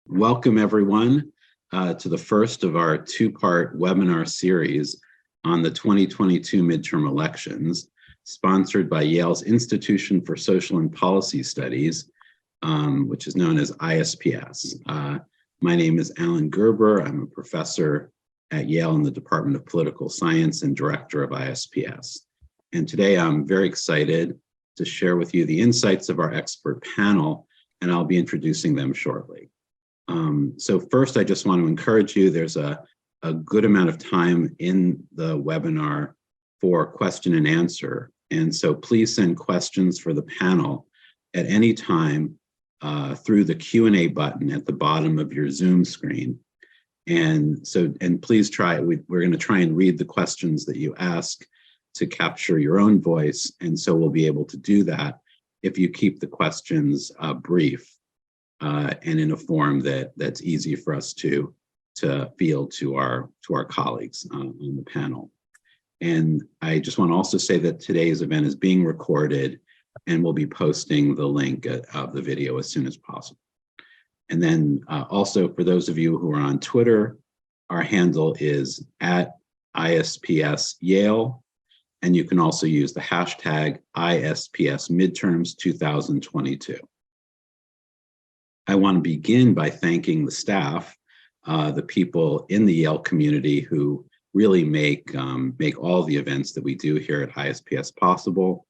Welcome everyone to the first of our two-part webinar series on the 2022 midterm elections, sponsored by Yale's Institution for Social and Policy Studies, which is known as ISPS. My name is Alan Gerber. I'm a professor at Yale in the Department of Political Science and director of ISPS. And today I'm very excited to share with you the insights of our expert panel, and I'll be introducing them shortly. So first, I just want to encourage you, there's a good amount of time in the webinar for question and answer. And so please send questions for the panel at any time through the Q&A button at the bottom of your Zoom screen. And please try, we're going to try and read the questions that you ask to capture your own voice. And so we'll be able to do that if you keep the questions brief and in a form that's easy for us to field to our colleagues on the panel. And I just want to also say that today's event is being recorded, and we'll be posting the link of the video as soon as possible. And then also for those of you who are on Twitter, our handle is @ISPS Yale. And you can also use the hashtag ISPS Midterms 2022. I want to begin by thanking the staff, the people in the Yale community who really make all the events that we do here at ISPS possible.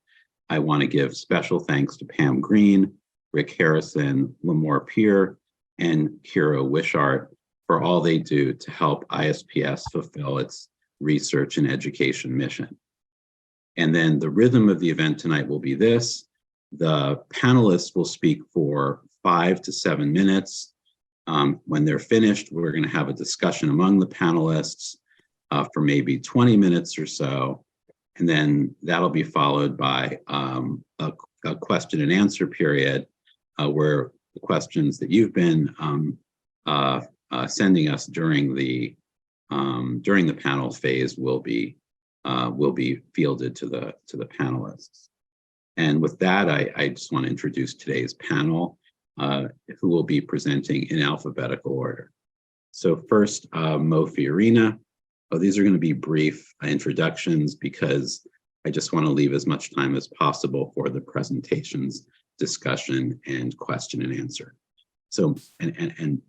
I want to give special thanks to Pam Green, Rick Harrison, Lamore Peer, and Kira Wishart for all they do to help ISPS fulfill its research and education mission. And then the rhythm of the event tonight will be this. The panelists will speak for 5 to 7 minutes. When they're finished, we're going to have a discussion among the panelists for maybe 20 minutes or so. And then that'll be followed by a question and answer period where the questions that you've been sending us during the panel phase will be fielded to the panelists. And with that, I just want to introduce today's panel, who will be presenting in alphabetical order. So first, Mo Fiorina. These are going to be brief introductions because I just want to leave as much time as possible for the presentations, discussion, and question and answer. So, and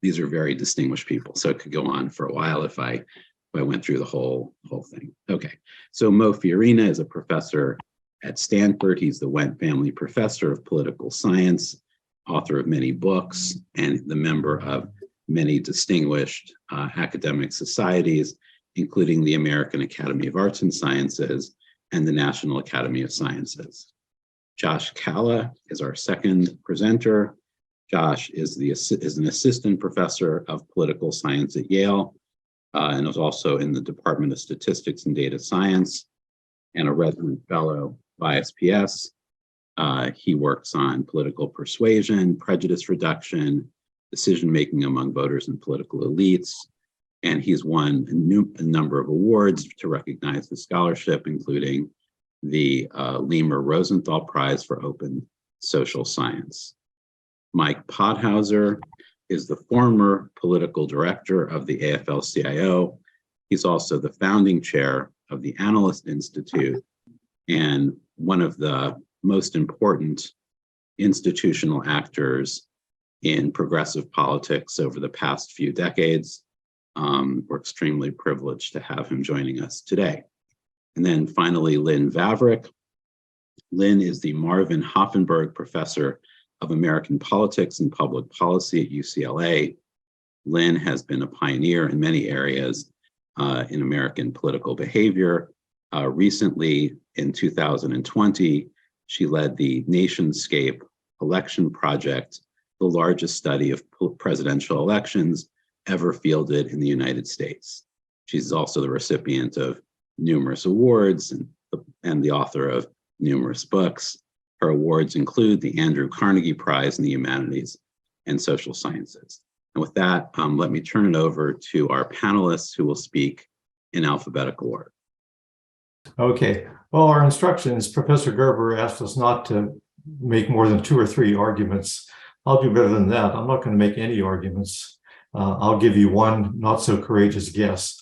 these are very distinguished people, so it could go on for a while if I went through the whole thing. Okay, so Mo Fiorina is a professor at Stanford. He's the Wendt Family Professor of Political Science, author of many books, and the member of many distinguished academic societies, including the American Academy of Arts and Sciences and the National Academy of Sciences. Josh Kalla is our second presenter. Josh is an assistant professor of political science at Yale, and is also in the Department of Statistics and Data Science and a resident fellow of ISPS. He works on political persuasion, prejudice reduction, decision-making among voters and political elites, and he's won a number of awards to recognize his scholarship, including the Lemur Rosenthal Prize for Open Social Science. Mike Podhorzer is the former political director of the AFL-CIO. He's also the founding chair of the Analyst Institute and one of the most important institutional actors in progressive politics over the past few decades. We're extremely privileged to have him joining us today. And then finally, Lynn Vavreck. Lynn is the Marvin Hoffenberg Professor of American Politics and Public Policy at UCLA. Lynn has been a pioneer in many areas in American political behavior. Recently, in 2020, she led the Nationscape Election Project, the largest study of presidential elections ever fielded in the United States. She's also the recipient of numerous awards and the author of numerous books. Her awards include the Andrew Carnegie Prize in the Humanities and Social Sciences. And with that, let me turn it over to our panelists who will speak in alphabetical order. Okay, well, our instructions, Professor Gerber asked us not to make more than 2 or 3 arguments I'll do better than that. I'm not going to make any arguments. I'll give you one not so courageous guess.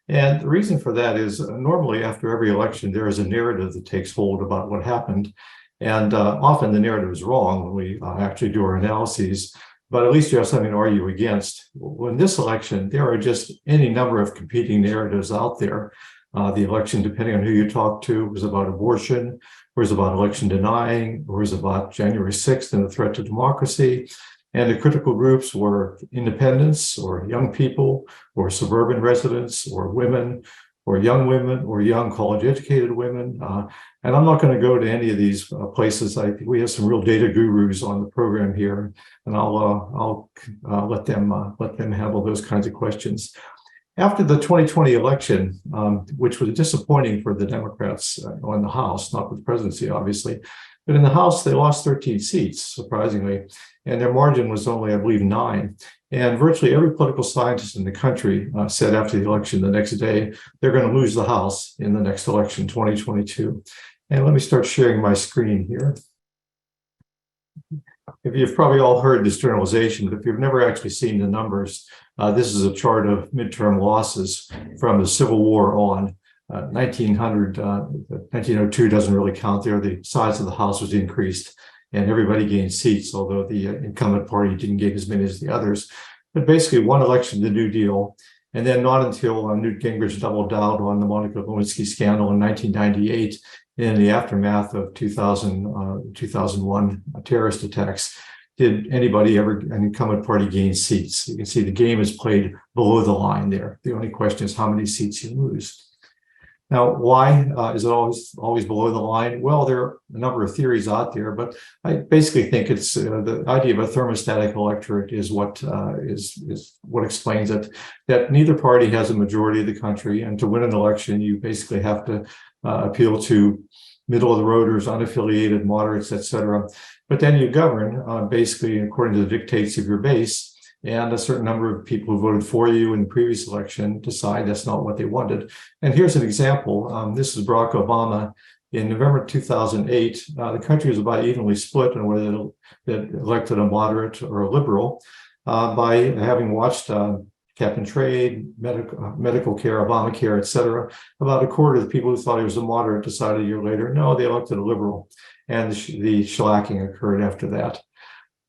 And the reason for that is normally after every election, there is a narrative that takes hold about what happened. And often the narrative is wrong when we actually do our analyses, but at least you have something to argue against. In this election, there are just any number of competing narratives out there. The election, depending on who you talk to, was about abortion, was about election denying, was about January 6th and the threat to democracy. And the critical groups were independents or young people or suburban residents or women or young college-educated women. And I'm not going to go to any of these places. We have some real data gurus on the program here, and I'll let them handle those kinds of questions. After the 2020 election, which was disappointing for the Democrats on the House, not with the presidency, obviously, but in the House, they lost 13 seats, surprisingly, and their margin was only, I believe, 9. And virtually every political scientist in the country said after the election the next day, they're going to lose the House in the next election, 2022. And let me start sharing my screen here. If you've probably all heard this generalization, but if you've never actually seen the numbers, this is a chart of midterm losses from the Civil War on. 1902 doesn't really count there. The size of the House was increased and everybody gained seats, although the incumbent party didn't gain as many as the others. But basically one election, the New Deal, and then not until Newt Gingrich doubled down on the Monica Lewinsky scandal in 1998 in the aftermath of 2001 terrorist attacks, did anybody ever, an incumbent party, gain seats. You can see the game is played below the line there. The only question is how many seats you lose. Now, why is it always below the line? Well, there are a number of theories out there, but I basically think it's the idea of a thermostatic electorate is what explains it. That neither party has a majority of the country, and to win an election, you basically have to appeal to middle of the roaders, unaffiliated, moderates, etc. But then you govern basically according to the dictates of your base. And a certain number of people who voted for you in the previous election decide that's not what they wanted. And here's an example. This is Barack Obama. In November 2008, the country was about evenly split on whether it elected a moderate or a liberal. By having watched cap and trade, medical care, Obamacare, et cetera, about a quarter of the people who thought he was a moderate decided a year later, no, they elected a liberal. And the shellacking occurred after that.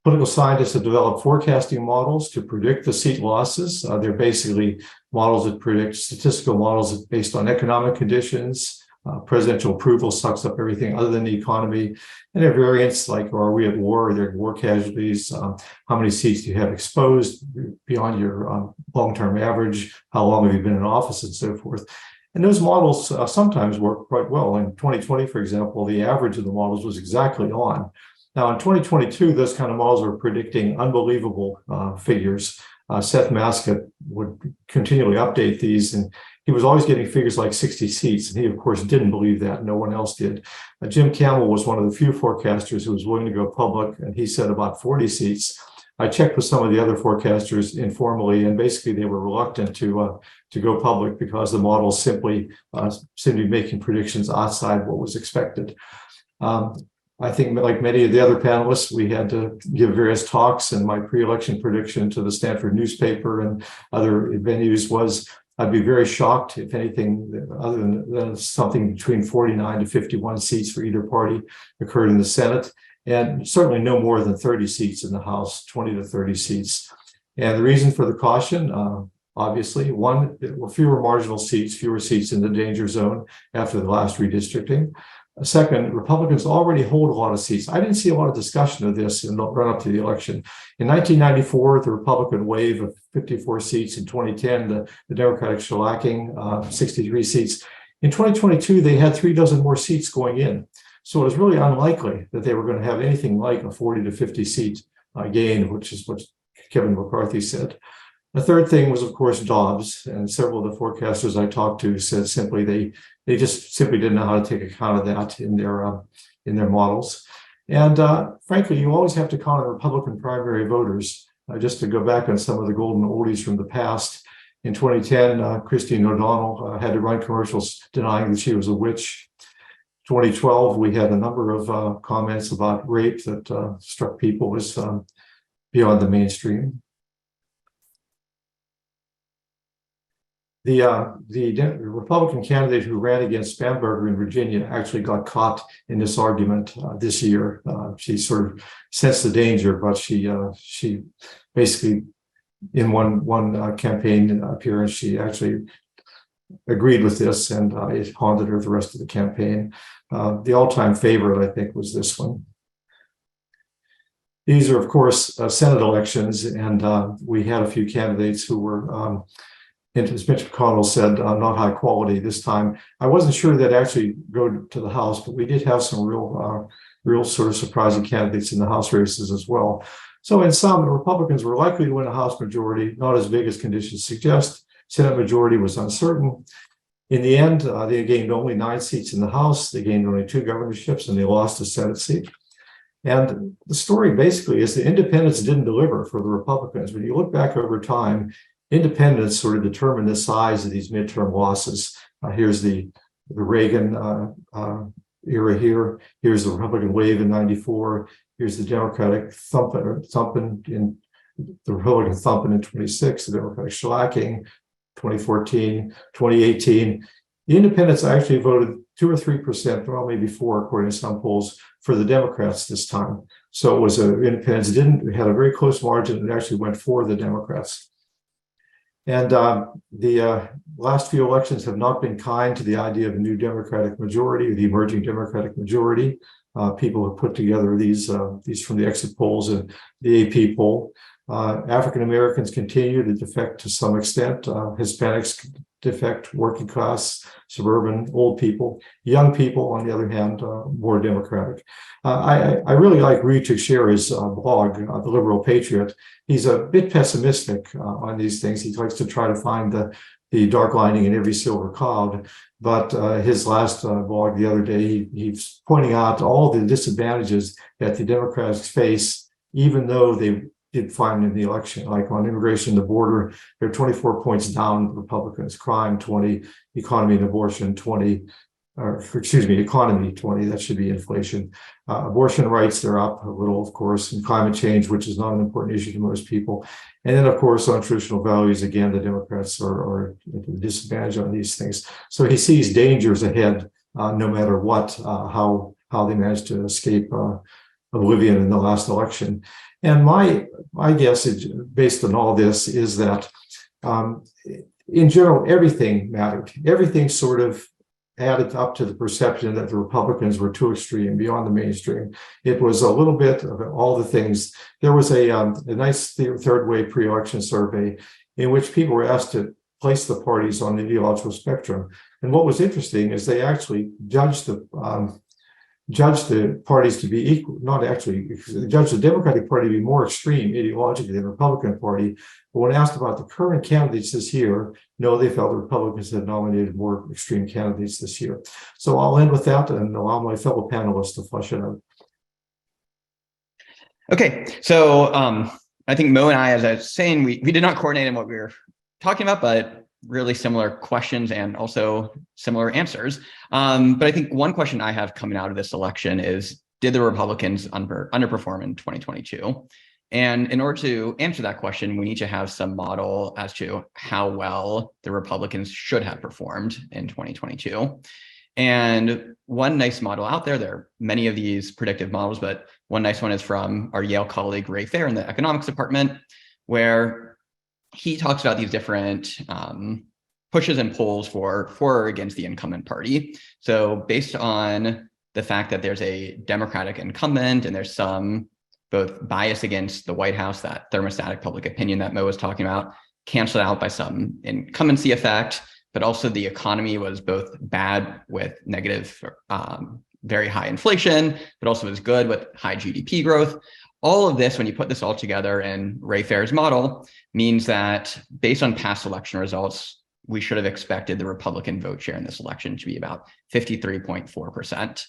Political scientists have developed forecasting models to predict the seat losses. They're basically models that predict statistical models based on economic conditions. Presidential approval sucks up everything other than the economy. And there are variants like, are we at war? Are there war casualties? How many seats do you have exposed beyond your long-term average? How long have you been in office, and so forth? And those models sometimes work quite well. In 2020, for example, the average of the models was exactly on. Now, in 2022, those kind of models are predicting unbelievable figures. Seth Mascott would continually update these, and he was always getting figures like 60 seats, and he, of course, didn't believe that. No one else did. Jim Campbell was one of the few forecasters who was willing to go public, and he said about 40 seats. I checked with some of the other forecasters informally, and basically they were reluctant to go public because the models simply seemed to be making predictions outside what was expected. I think, like many of the other panelists, we had to give various talks, and my pre-election prediction to the Stanford newspaper and other venues was I'd be very shocked if anything other than something between 49 to 51 seats for either party occurred in the Senate, and certainly no more than 30 seats in the House, 20 to 30 seats. And the reason for the caution, obviously, one, there were fewer marginal seats, fewer seats in the danger zone after the last redistricting. Second, Republicans already hold a lot of seats. I didn't see a lot of discussion of this in the run-up to the election. In 1994, the Republican wave of 54 seats. In 2010, the Democratic shellacking, 63 seats. In 2022, they had 36 more seats going in. So it was really unlikely that they were going to have anything like a 40 to 50 seat gain, which is what Kevin McCarthy said. The third thing was, of course, Dobbs, and several of the forecasters I talked to said simply they just simply didn't know how to take account of that in their models. And frankly, you always have to count on Republican primary voters. Just to go back on some of the golden oldies from the past, in 2010, Christine O'Donnell had to run commercials denying that she was a witch. 2012, we had a number of comments about rape that struck people as beyond the mainstream. The Republican candidate who ran against Bamberger in Virginia actually got caught in this argument this year. She sort of sensed the danger, but she basically, in one campaign appearance, she actually agreed with this, and it haunted her the rest of the campaign. The all-time favorite, I think, was this one. These are, of course, Senate elections, and we had a few candidates who were, as Mitch McConnell said, not high quality this time. I wasn't sure they'd actually go to the House, but we did have some real sort of surprising candidates in the House races as well. So in sum, the Republicans were likely to win a House majority, not as big as conditions suggest. Senate majority was uncertain. In the end, they gained only 9 seats in the House. They gained only 2 governorships, and they lost a Senate seat. And the story basically is the independents didn't deliver for the Republicans. When you look back over time, independents sort of determine the size of these midterm losses. Here's the Reagan era here. Here's the Republican wave in '94. Here's the Democratic thumping in the Republican thumping in 26, the Democratic shellacking, 2014, 2018. The independents actually voted 2 or 3%, well, maybe 4, according to some polls, for the Democrats this time. So it was independents had a very close margin and actually went for the Democrats. And the last few elections have not been kind to the idea of a new Democratic majority, the emerging Democratic majority. People have put together these from the exit polls and the AP poll. African Americans continue to defect to some extent. Hispanics defect, working class, suburban, old people. Young people, on the other hand, more Democratic. I really like Rui Teixeira's blog, The Liberal Patriot. He's a bit pessimistic on these things. He likes to try to find the dark lining in every silver cloud. But his last blog the other day, he's pointing out all the disadvantages that the Democrats face, even though they did fine in the election. Like on immigration, the border, they're 24 points down, Republicans. Crime, 20, economy and abortion, 20, economy, 20, that should be inflation. Abortion rights, they're up a little, of course, and climate change, which is not an important issue to most people. And then, of course, on traditional values, again, the Democrats are at a disadvantage on these things. So he sees dangers ahead, no matter what, how they managed to escape oblivion in the last election. And my guess, based on all this, is that in general, everything mattered. Everything sort of added up to the perception that the Republicans were too extreme, beyond the mainstream. It was a little bit of all the things. There was a nice third wave pre-election survey in which people were asked to place the parties on the ideological spectrum. And what was interesting is they actually judged the parties to be equal, not actually, judged the Democratic Party to be more extreme ideologically than the Republican Party. But when asked about the current candidates this year, no, they felt the Republicans had nominated more extreme candidates this year. So I'll end with that and allow my fellow panelists to flesh it out. Okay, so I think Mo and I, as I was saying, we did not coordinate in what we were talking about, but really similar questions and also similar answers. But I think one question I have coming out of this election is, did the Republicans underperform in 2022? And in order to answer that question, we need to have some model as to how well the Republicans should have performed in 2022. And one nice model out there are many of these predictive models, but one nice one is from our Yale colleague, Ray Fair, in the economics department, where he talks about these different pushes and pulls for or against the incumbent party. So based on the fact that there's a Democratic incumbent and there's some both bias against the White House, that thermostatic public opinion that Mo was talking about, canceled out by some incumbency effect, but also the economy was both bad with negative, very high inflation, but also was good with high GDP growth. All of this, when you put this all together in Ray Fair's model, means that based on past election results, we should have expected the Republican vote share in this election to be about 53.4%.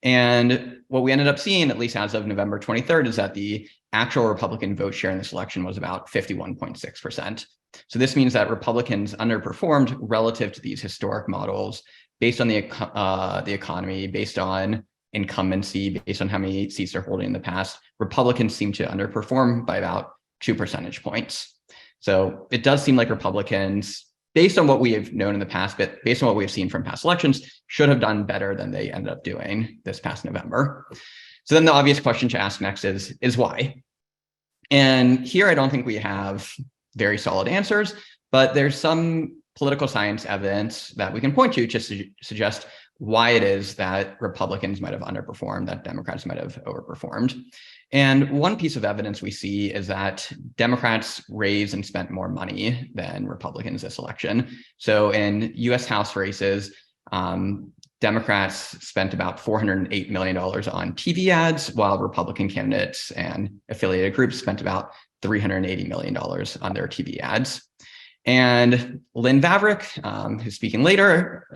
And what we ended up seeing, at least as of November 23rd, is that the actual Republican vote share in this election was about 51.6%. So this means that Republicans underperformed relative to these historic models based on the economy, based on incumbency based on how many seats they're holding in the past, Republicans seem to underperform by about 2 percentage points. So it does seem like Republicans, based on what we have known in the past, but based on what we've seen from past elections, should have done better than they ended up doing this past November. So then the obvious question to ask next is why? And here I don't think we have very solid answers, but there's some political science evidence that we can point to suggest why it is that Republicans might have underperformed, that Democrats might have overperformed. And one piece of evidence we see is that Democrats raised and spent more money than Republicans this election. So in US House races, Democrats spent about $408 million on TV ads, while Republican candidates and affiliated groups spent about $380 million on their TV ads. And Lynn Vavreck, who's speaking later,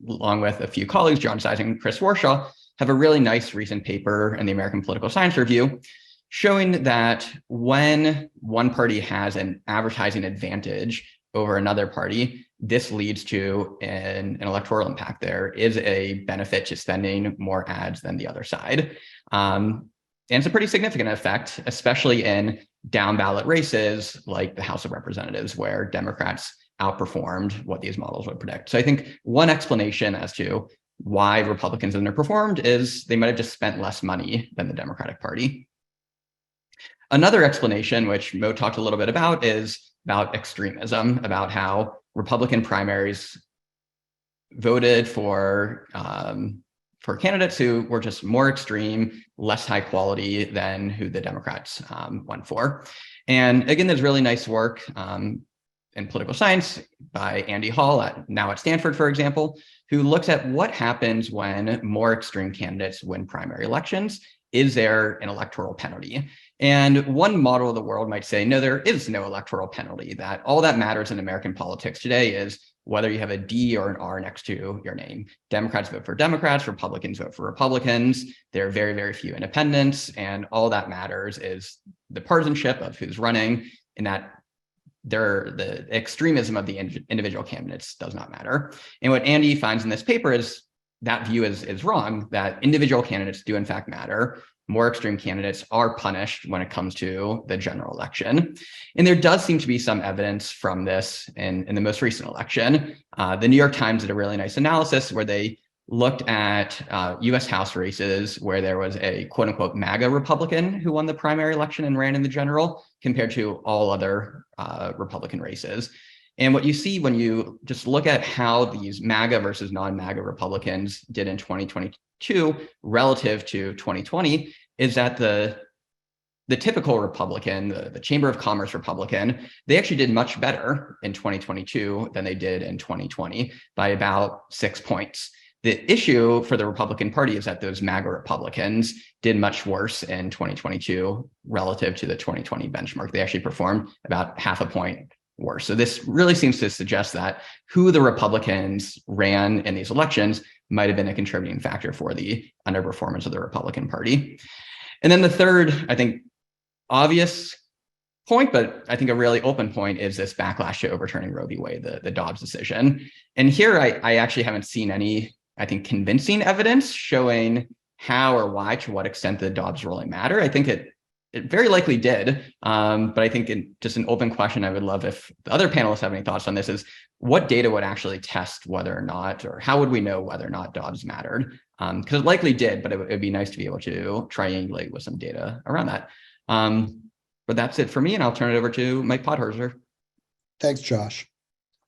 along with a few colleagues, John Size and Chris Warshaw, have a really nice recent paper in the American Political Science Review showing that when one party has an advertising advantage over another party, this leads to an electoral impact. There is a benefit to spending more ads than the other side. And it's a pretty significant effect, especially in down ballot races like the House of Representatives, where Democrats outperformed what these models would predict. So I think one explanation as to why Republicans underperformed is they might have just spent less money than the Democratic Party. Another explanation, which Mo talked a little bit about, is about extremism, about how Republican primaries voted for candidates who were just more extreme, less high quality than who the Democrats went for. And again, there's really nice work in political science by Andy Hall, now at Stanford, for example, who looks at what happens when more extreme candidates win primary elections. Is there an electoral penalty? And one model of the world might say, no, there is no electoral penalty, that all that matters in American politics today is whether you have a D or an R next to your name. Democrats vote for Democrats, Republicans vote for Republicans. There are very, very few independents, and all that matters is the partisanship of who's running, and that the extremism of the individual candidates does not matter. And what Andy finds in this paper is that view is wrong, that individual candidates do in fact matter. More extreme candidates are punished when it comes to the general election. And there does seem to be some evidence from this in the most recent election. The New York Times did a really nice analysis where they looked at US House races where there was a quote unquote MAGA Republican who won the primary election and ran in the general compared to all other Republican races. And what you see when you just look at how these MAGA versus non-MAGA Republicans did in 2022 relative to 2020 is that the typical Republican, the Chamber of Commerce Republican, they actually did much better in 2022 than they did in 2020 by about 6 points. The issue for the Republican Party is that those MAGA Republicans did much worse in 2022 relative to the 2020 benchmark. They actually performed about half a point worse. So this really seems to suggest that who the Republicans ran in these elections might have been a contributing factor for the underperformance of the Republican Party. And then the third, I think, obvious point, but I think a really open point, is this backlash to overturning Roe v. Wade, the Dobbs decision. And here I actually haven't seen any, I think, convincing evidence showing how or why, to what extent the Dobbs ruling matter. I think it very likely did, but I think just an open question I would love if the other panelists have any thoughts on this is, what data would actually test whether or not, or how would we know whether or not Dobbs mattered? Because it likely did, but it'd be nice to be able to triangulate with some data around that. But that's it for me, and I'll turn it over to Mike Podhorzer. Thanks, Josh.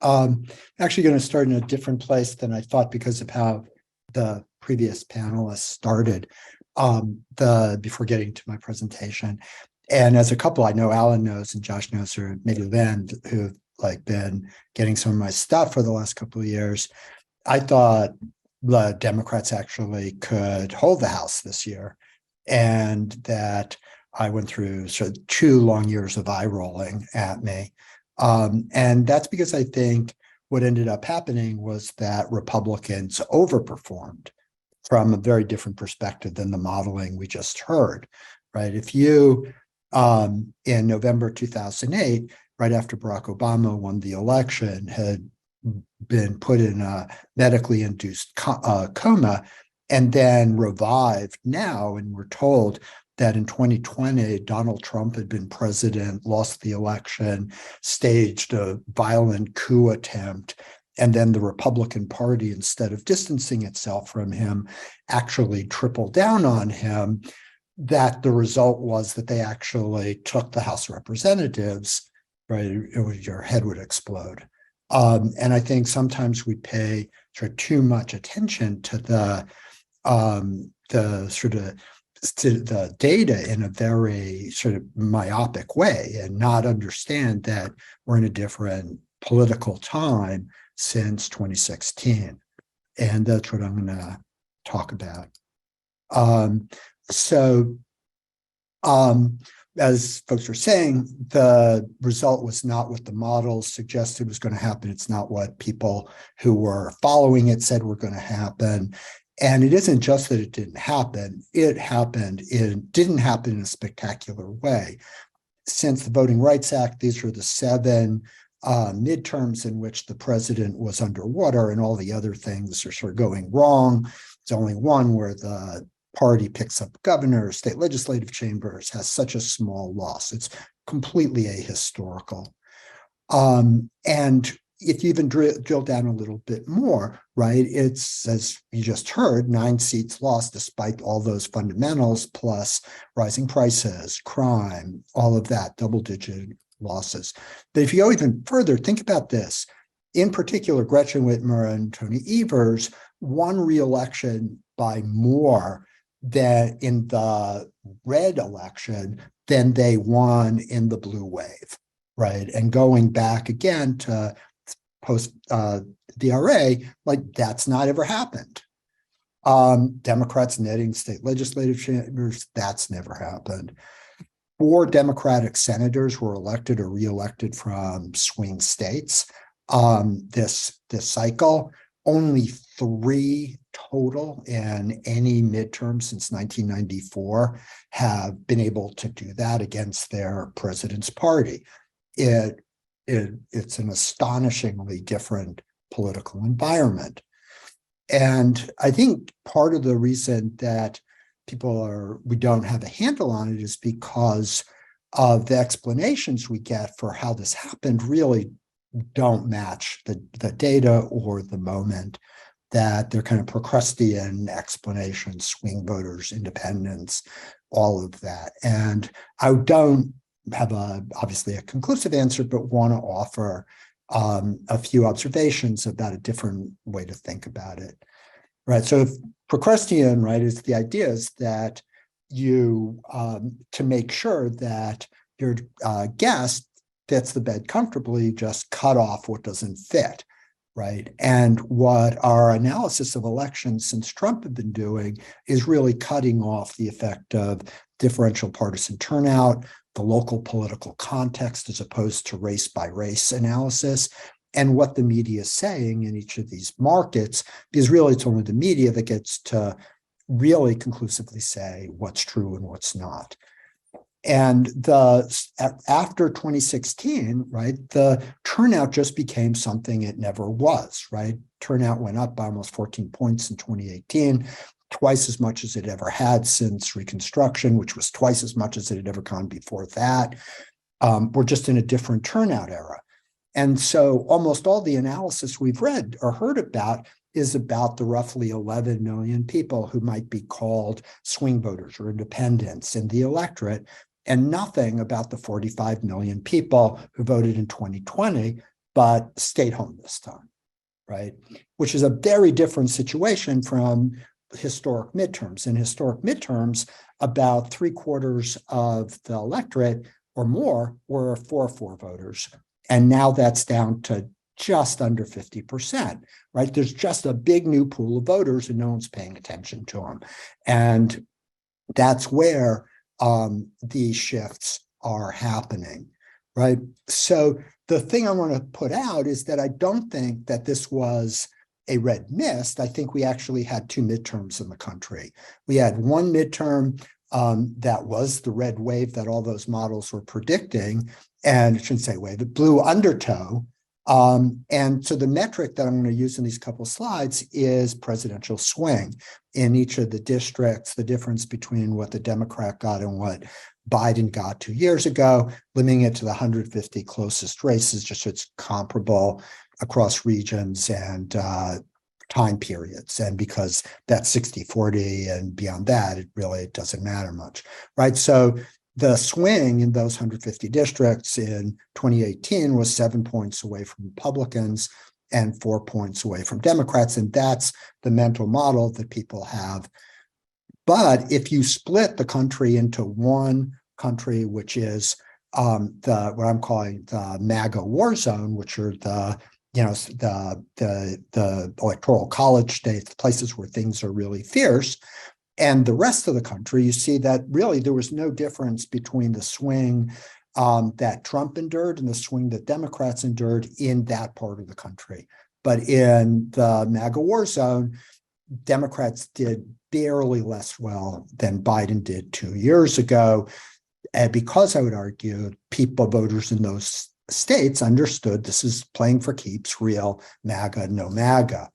Actually going to start in a different place than I thought because of how the previous panelists started before getting to my presentation. And as a couple I know Alan knows and Josh knows, or maybe Lynn, who've been getting some of my stuff for the last couple of years, I thought the Democrats actually could hold the House this year, and that I went through sort of 2 long years of eye rolling at me. And that's because I think what ended up happening was that Republicans overperformed from a very different perspective than the modeling we just heard, right? If you, in November 2008, right after Barack Obama won the election, had been put in a medically induced coma and then revived now. And we're told that in 2020, Donald Trump had been president, lost the election, staged a violent coup attempt, and then the Republican Party, instead of distancing itself from him, actually tripled down on him, that the result was that they actually took the House of Representatives, right? Your head would explode. And I think sometimes we pay sort of too much attention to the data in a very sort of myopic way, and not understand that we're in a different political time since 2016. And that's what I'm going to talk about. As folks are saying, the result was not what the models suggested was going to happen. It's not what people who were following it said were going to happen. And it isn't just that it didn't happen. It happened. It didn't happen in a spectacular way. Since the Voting Rights Act, these were the 7 midterms in which the president was underwater, and all the other things are sort of going wrong. There's only one where the party picks up governors, state legislative chambers, has such a small loss. It's completely ahistorical. And if you even drill down a little bit more, right, it's, as you just heard, 9 seats lost despite all those fundamentals, plus rising prices, crime, all of that, double-digit losses. But if you go even further, think about this. In particular, Gretchen Whitmer and Tony Evers won re-election by more than in the red election than they won in the blue wave, right? And going back again to post DRA, like that's not ever happened. Democrats netting state legislative chambers, that's never happened. 4 Democratic senators were elected or re-elected from swing states this cycle. Only 3 total in any midterm since 1994 have been able to do that against their president's party. It's an astonishingly different political environment. And I think part of the reason that we don't have a handle on it is because of the explanations we get for how this happened really don't match the data or the moment, that they're kind of Procrustean explanations, swing voters, independents, all of that. And I don't have obviously a conclusive answer, but want to offer a few observations about a different way to think about it. Right. So if Procrustean, right, is the idea is that you, to make sure that your guest fits the bed comfortably, just cut off what doesn't fit, right? And what our analysis of elections since Trump have been doing is really cutting off the effect of differential partisan turnout, the local political context as opposed to race by race analysis, and what the media is saying in each of these markets, because really it's only the media that gets to really conclusively say what's true and what's not. And after 2016, right, the turnout just became something it never was, right? Turnout went up by almost 14 points in 2018, twice as much as it ever had since Reconstruction, which was twice as much as it had ever gone before that. We're just in a different turnout era. And so almost all the analysis we've read or heard about is about the roughly 11 million people who might be called swing voters or independents in the electorate, and nothing about the 45 million people who voted in 2020 but stayed home this time, right? Which is a very different situation from historic midterms. In historic midterms, about 3/4 of the electorate or more were 4-4 voters. And now that's down to just under 50%, right? There's just a big new pool of voters and no one's paying attention to them. And that's where these shifts are happening, right? So the thing I want to put out is that I don't think that this was a red mist. I think we actually had 2 midterms in the country. We had one midterm that was the red wave that all those models were predicting, and I shouldn't say wave, the blue undertow And so the metric that I'm going to use in these couple slides is presidential swing in each of the districts, the difference between what the Democrat got and what Biden got 2 years ago, limiting it to the 150 closest races, just so it's comparable across regions and time periods. And because that's 60-40 and beyond that, it doesn't matter much, right? So the swing in those 150 districts in 2018 was 7 points away from Republicans and 4 points away from Democrats. And that's the mental model that people have. But if you split the country into one country, which is what I'm calling the MAGA war zone, which are the electoral college states, places where things are really fierce, and the rest of the country, you see that really there was no difference between the swing that Trump endured and the swing that Democrats endured in that part of the country. But in the MAGA war zone, Democrats did barely less well than Biden did 2 years ago. And because I would argue voters in those states understood this is playing for keeps, real MAGA, no MAGA.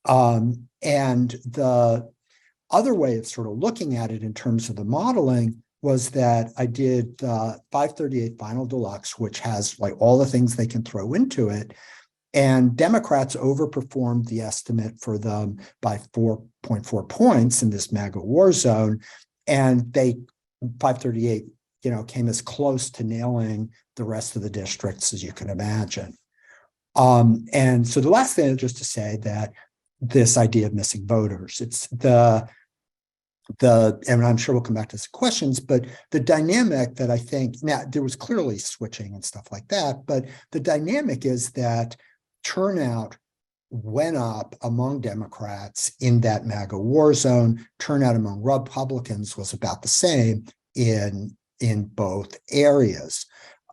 And the other way of sort of looking at it in terms of the modeling was that I did 538 Final Deluxe, which has like all the things they can throw into it. And Democrats overperformed the estimate for them by 4.4 points in this MAGA war zone. And 538, came as close to nailing the rest of the districts as you can imagine. And so the last thing is just to say that this idea of missing voters, it's and I'm sure we'll come back to some questions, but the dynamic that I think, now there was clearly switching and stuff like that, but the dynamic is that turnout went up among Democrats in that MAGA war zone. Turnout among Republicans was about the same in both areas.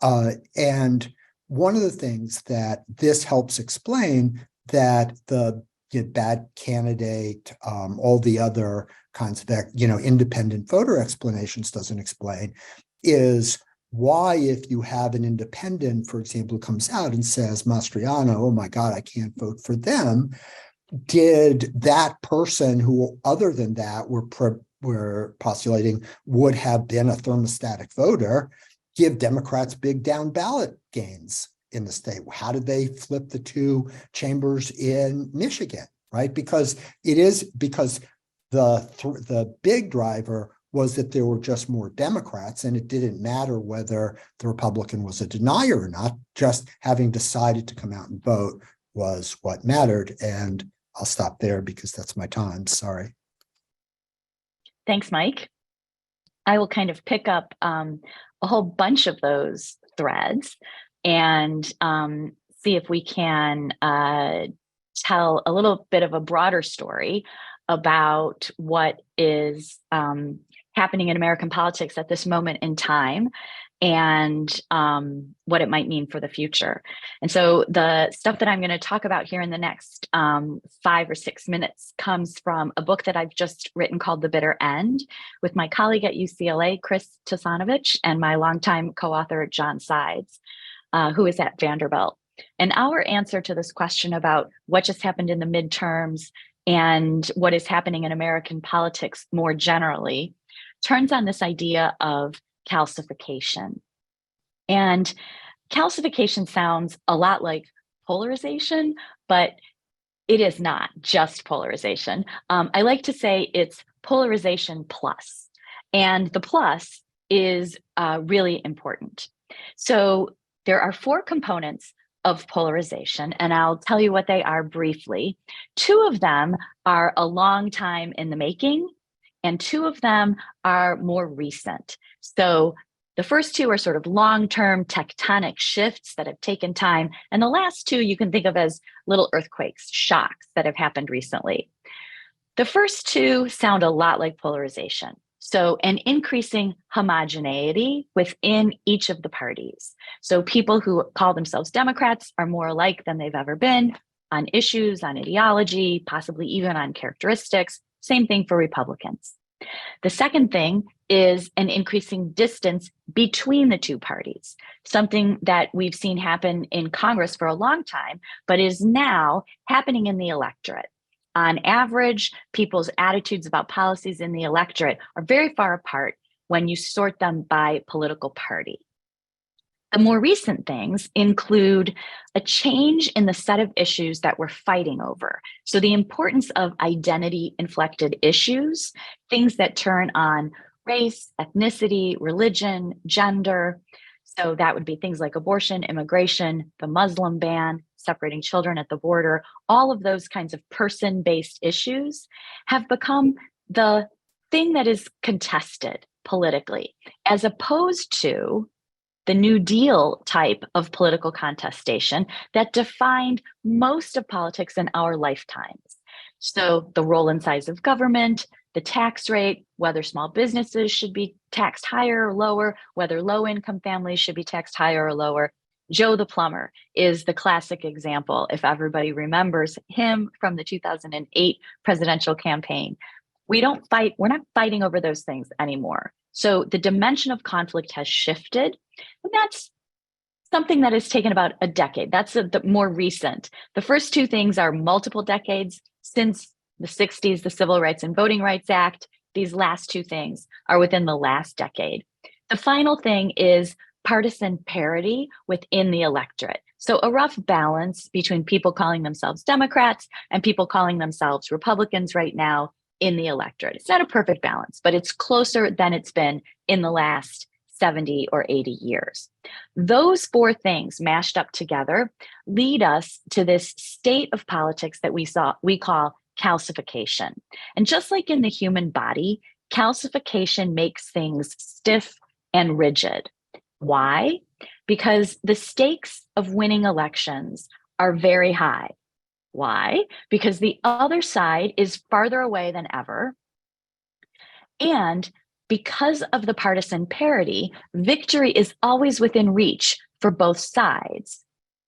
And one of the things that this helps explain that the bad candidate, all the other kinds of independent voter explanations doesn't explain is why, if you have an independent, for example, who comes out and says, Mastriano, oh my God, I can't vote for them, did that person who, other than that, we're postulating would have been a thermostatic voter, give Democrats big down ballot gains in the state? How did they flip the two chambers in Michigan, right? Because the big driver was that there were just more Democrats, and it didn't matter whether the Republican was a denier or not. Just having decided to come out and vote was what mattered. And I'll stop there because that's my time. Sorry. Thanks, Mike. I will kind of pick up a whole bunch of those threads and see if we can tell a little bit of a broader story about what is happening in American politics at this moment in time and what it might mean for the future. And so the stuff that I'm going to talk about here in the next 5 or 6 minutes comes from a book that I've just written called The Bitter End with my colleague at UCLA, Chris Tosanovich, and my longtime co-author, John Sides, who is at Vanderbilt. And our answer to this question about what just happened in the midterms and what is happening in American politics more generally turns on this idea of calcification. And calcification sounds a lot like polarization, but it is not just polarization. I like to say it's polarization plus, and the plus is really important. So there are 4 components of polarization, and I'll tell you what they are briefly. 2 of them are a long time in the making, and 2 of them are more recent. So the first 2 are sort of long-term tectonic shifts that have taken time, and the last 2 you can think of as little earthquakes, shocks that have happened recently. The first 2 sound a lot like polarization. So an increasing homogeneity within each of the parties. So people who call themselves Democrats are more alike than they've ever been on issues, on ideology, possibly even on characteristics. Same thing for Republicans. The second thing is an increasing distance between the two parties, something that we've seen happen in Congress for a long time, but is now happening in the electorate. On average, people's attitudes about policies in the electorate are very far apart when you sort them by political party. The more recent things include a change in the set of issues that we're fighting over. So the importance of identity-inflected issues, things that turn on race, ethnicity, religion, gender. So that would be things like abortion, immigration, the Muslim ban, separating children at the border. All of those kinds of person-based issues have become the thing that is contested politically, as opposed to the New Deal type of political contestation that defined most of politics in our lifetimes. So the role and size of government, the tax rate, whether small businesses should be taxed higher or lower, whether low-income families should be taxed higher or lower. Joe the plumber is the classic example, if everybody remembers him from the 2008 presidential campaign. We're not fighting over those things anymore. So the dimension of conflict has shifted, and that's something that has taken about a decade. That's the more recent. The first two things are multiple decades since the 60s, the Civil Rights and Voting Rights Act. These last two things are within the last decade. The final thing is partisan parity within the electorate. So a rough balance between people calling themselves Democrats and people calling themselves Republicans right now in the electorate. It's not a perfect balance, but it's closer than it's been in the last 70 or 80 years. Those four things mashed up together lead us to this state of politics that we call calcification. And just like in the human body, calcification makes things stiff and rigid. Why? Because the stakes of winning elections are very high. Why? Because the other side is farther away than ever. And because of the partisan parity, victory is always within reach for both sides.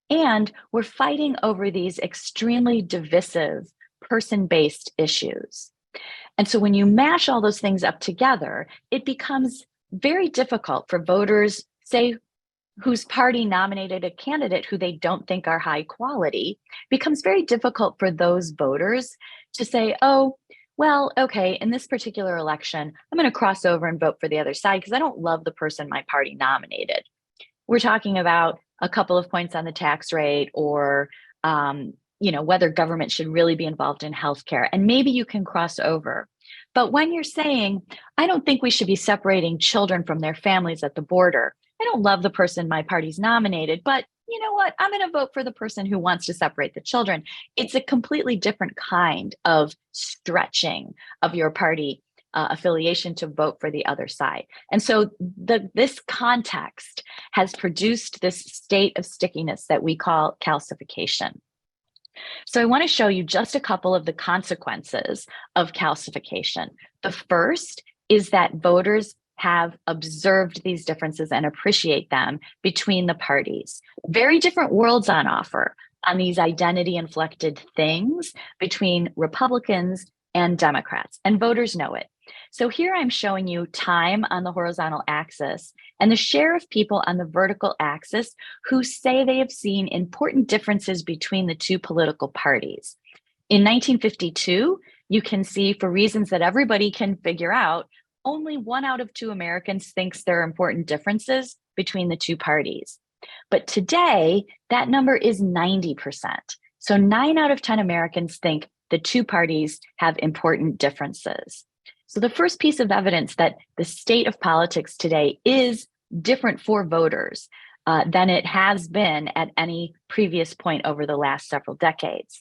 And we're fighting over these extremely divisive person-based issues. And so when you mash all those things up together, it becomes very difficult for voters, say, whose party nominated a candidate who they don't think are high quality, becomes very difficult for those voters to say, oh, well, okay, in this particular election, I'm going to cross over and vote for the other side because I don't love the person my party nominated. We're talking about a couple of points on the tax rate or whether government should really be involved in healthcare. And maybe you can cross over. But when you're saying, I don't think we should be separating children from their families at the border, I don't love the person my party's nominated, but you know what? I'm going to vote for the person who wants to separate the children. It's a completely different kind of stretching of your party affiliation to vote for the other side. And so this context has produced this state of stickiness that we call calcification. So I want to show you just a couple of the consequences of calcification. The first is that voters have observed these differences and appreciate them between the parties. Very different worlds on offer on these identity-inflected things between Republicans and Democrats, and voters know it. So here I'm showing you time on the horizontal axis and the share of people on the vertical axis who say they have seen important differences between the two political parties. In 1952, you can see, for reasons that everybody can figure out, only 1 out of 2 Americans thinks there are important differences between the two parties. But today, that number is 90%. So 9 out of 10 Americans think the two parties have important differences. So the first piece of evidence that the state of politics today is different for voters than it has been at any previous point over the last several decades.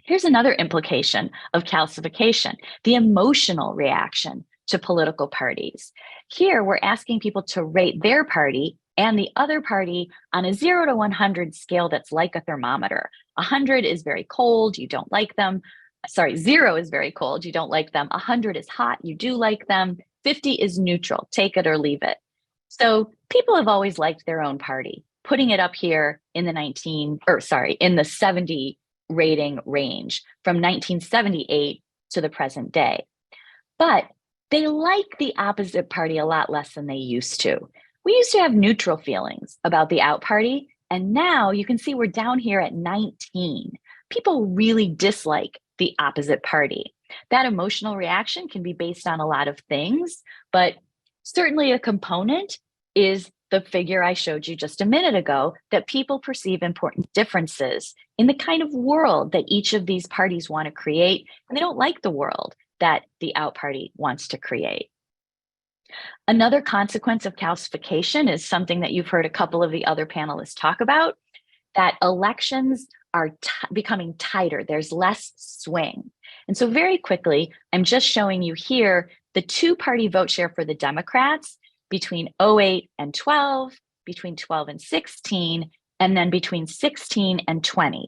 Here's another implication of calcification, the emotional reaction to political parties. Here, we're asking people to rate their party and the other party on a 0 to 100 scale that's like a thermometer. 100 is very cold, you don't like them. 0 is very cold, you don't like them. 100 is hot, you do like them. 50 is neutral, take it or leave it. So people have always liked their own party. Putting it up here in the 70 rating range from 1978 to the present day. But they like the opposite party a lot less than they used to. We used to have neutral feelings about the out party, and now you can see we're down here at 19. People really dislike the opposite party. That emotional reaction can be based on a lot of things, but certainly a component is the figure I showed you just a minute ago, that people perceive important differences in the kind of world that each of these parties want to create, and they don't like the world that the out party wants to create. Another consequence of calcification is something that you've heard a couple of the other panelists talk about, that elections are becoming tighter. There's less swing. And so very quickly, I'm just showing you here the two-party vote share for the Democrats between 08 and 12, between 12 and 16, and then between 16 and 20.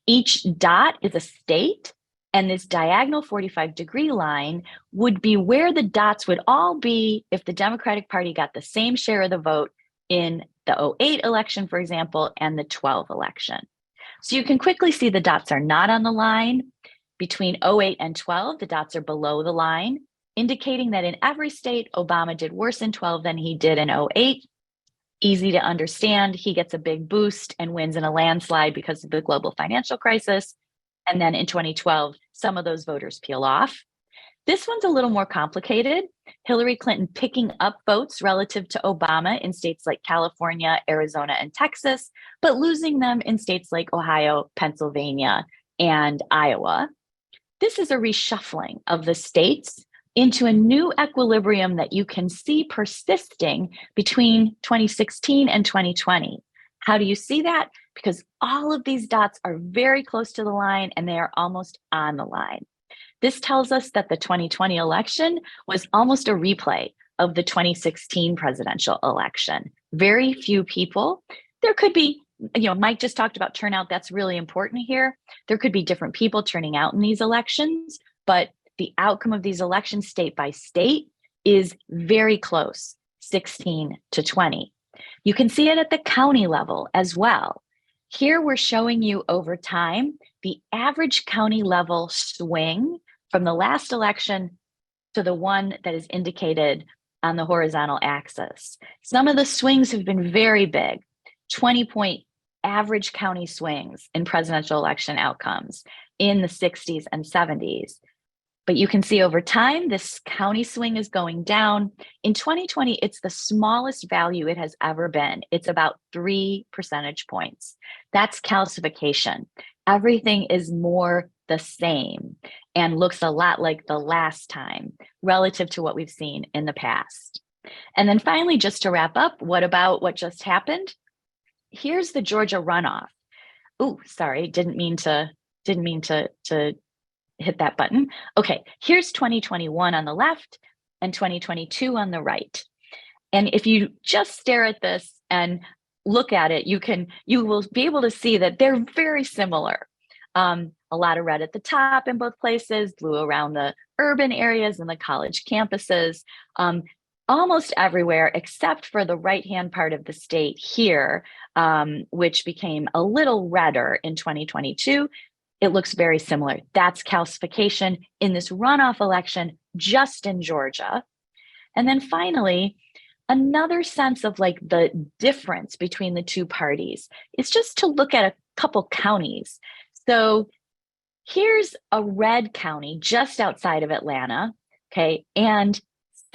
Each dot is a state, and this diagonal 45-degree line would be where the dots would all be if the Democratic Party got the same share of the vote in the 08 election, for example, and the 12 election. So you can quickly see the dots are not on the line. Between 08 and 12, the dots are below the line, indicating that in every state, Obama did worse in 12 than he did in 08. Easy to understand. He gets a big boost and wins in a landslide because of the global financial crisis. And then in 2012, some of those voters peel off. This one's a little more complicated. Hillary Clinton picking up votes relative to Obama in states like California, Arizona, and Texas, but losing them in states like Ohio, Pennsylvania, and Iowa. This is a reshuffling of the states into a new equilibrium that you can see persisting between 2016 and 2020. How do you see that? Because all of these dots are very close to the line and they are almost on the line. This tells us that the 2020 election was almost a replay of the 2016 presidential election. Very few people. There could be, Mike just talked about turnout. That's really important here. There could be different people turning out in these elections, but the outcome of these elections state by state is very close, 16 to 20. You can see it at the county level as well. Here we're showing you over time the average county level swing from the last election to the one that is indicated on the horizontal axis. Some of the swings have been very big, 20-point average county swings in presidential election outcomes in the 60s and 70s. But you can see over time, this county swing is going down. In 2020, it's the smallest value it has ever been. It's about 3 percentage points. That's calcification. Everything is more the same and looks a lot like the last time relative to what we've seen in the past. And then finally, just to wrap up, what about what just happened? Here's the Georgia runoff. Oh, sorry, didn't mean to hit that button. Okay, here's 2021 on the left and 2022 on the right. And if you just stare at this and look at it, you will be able to see that they're very similar. A lot of red at the top in both places, blue around the urban areas and the college campuses, almost everywhere except for the right-hand part of the state here, which became a little redder in 2022. It looks very similar. That's calcification in this runoff election just in Georgia. And then finally, another sense of like the difference between the two parties is just to look at a couple counties. So here's a red county just outside of Atlanta, okay, and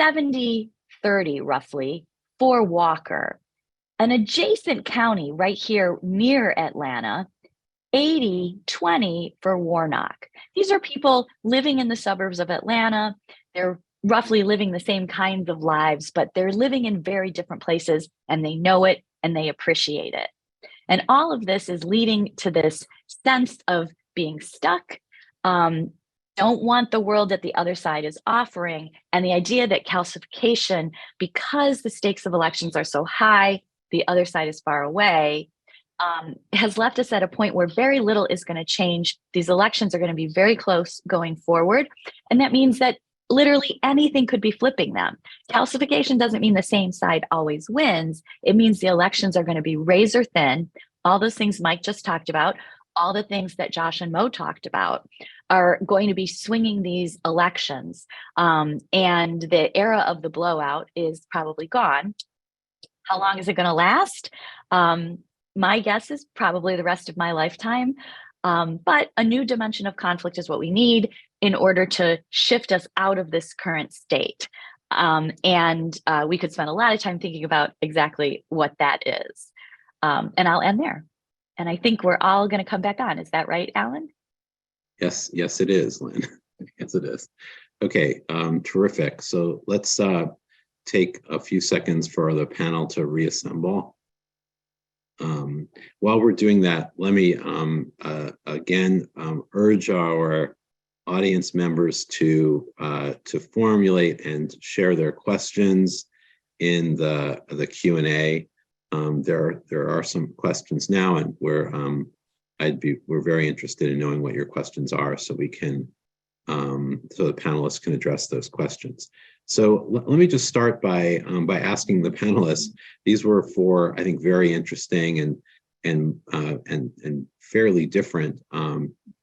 70-30 roughly for Walker. An adjacent county right here near Atlanta, 80-20 for Warnock. These are people living in the suburbs of Atlanta. They're roughly living the same kinds of lives, but they're living in very different places and they know it and they appreciate it. And all of this is leading to this sense of being stuck, don't want the world that the other side is offering, and the idea that calcification, because the stakes of elections are so high, the other side is far away, has left us at a point where very little is going to change. These elections are going to be very close going forward. And that means that literally anything could be flipping them. Calcification doesn't mean the same side always wins. It means the elections are going to be razor thin, all those things Mike just talked about. all the things that Josh and Mo talked about are going to be swinging these elections. And the era of the blowout is probably gone. How long is it going to last? My guess is probably the rest of my lifetime. But a new dimension of conflict is what we need in order to shift us out of this current state. And we could spend a lot of time thinking about exactly what that is. And I'll end there. And I think we're all going to come back on. Is that right, Alan? Yes, yes, it is, Lynn. Yes, it is. Okay, terrific. So let's take a few seconds for the panel to reassemble. While we're doing that, let me again urge our audience members to formulate and share their questions in the Q&A. There are some questions now, and we're very interested in knowing what your questions are, so we can so the panelists can address those questions. So let me just start by asking the panelists. These were four, I think, very interesting and fairly different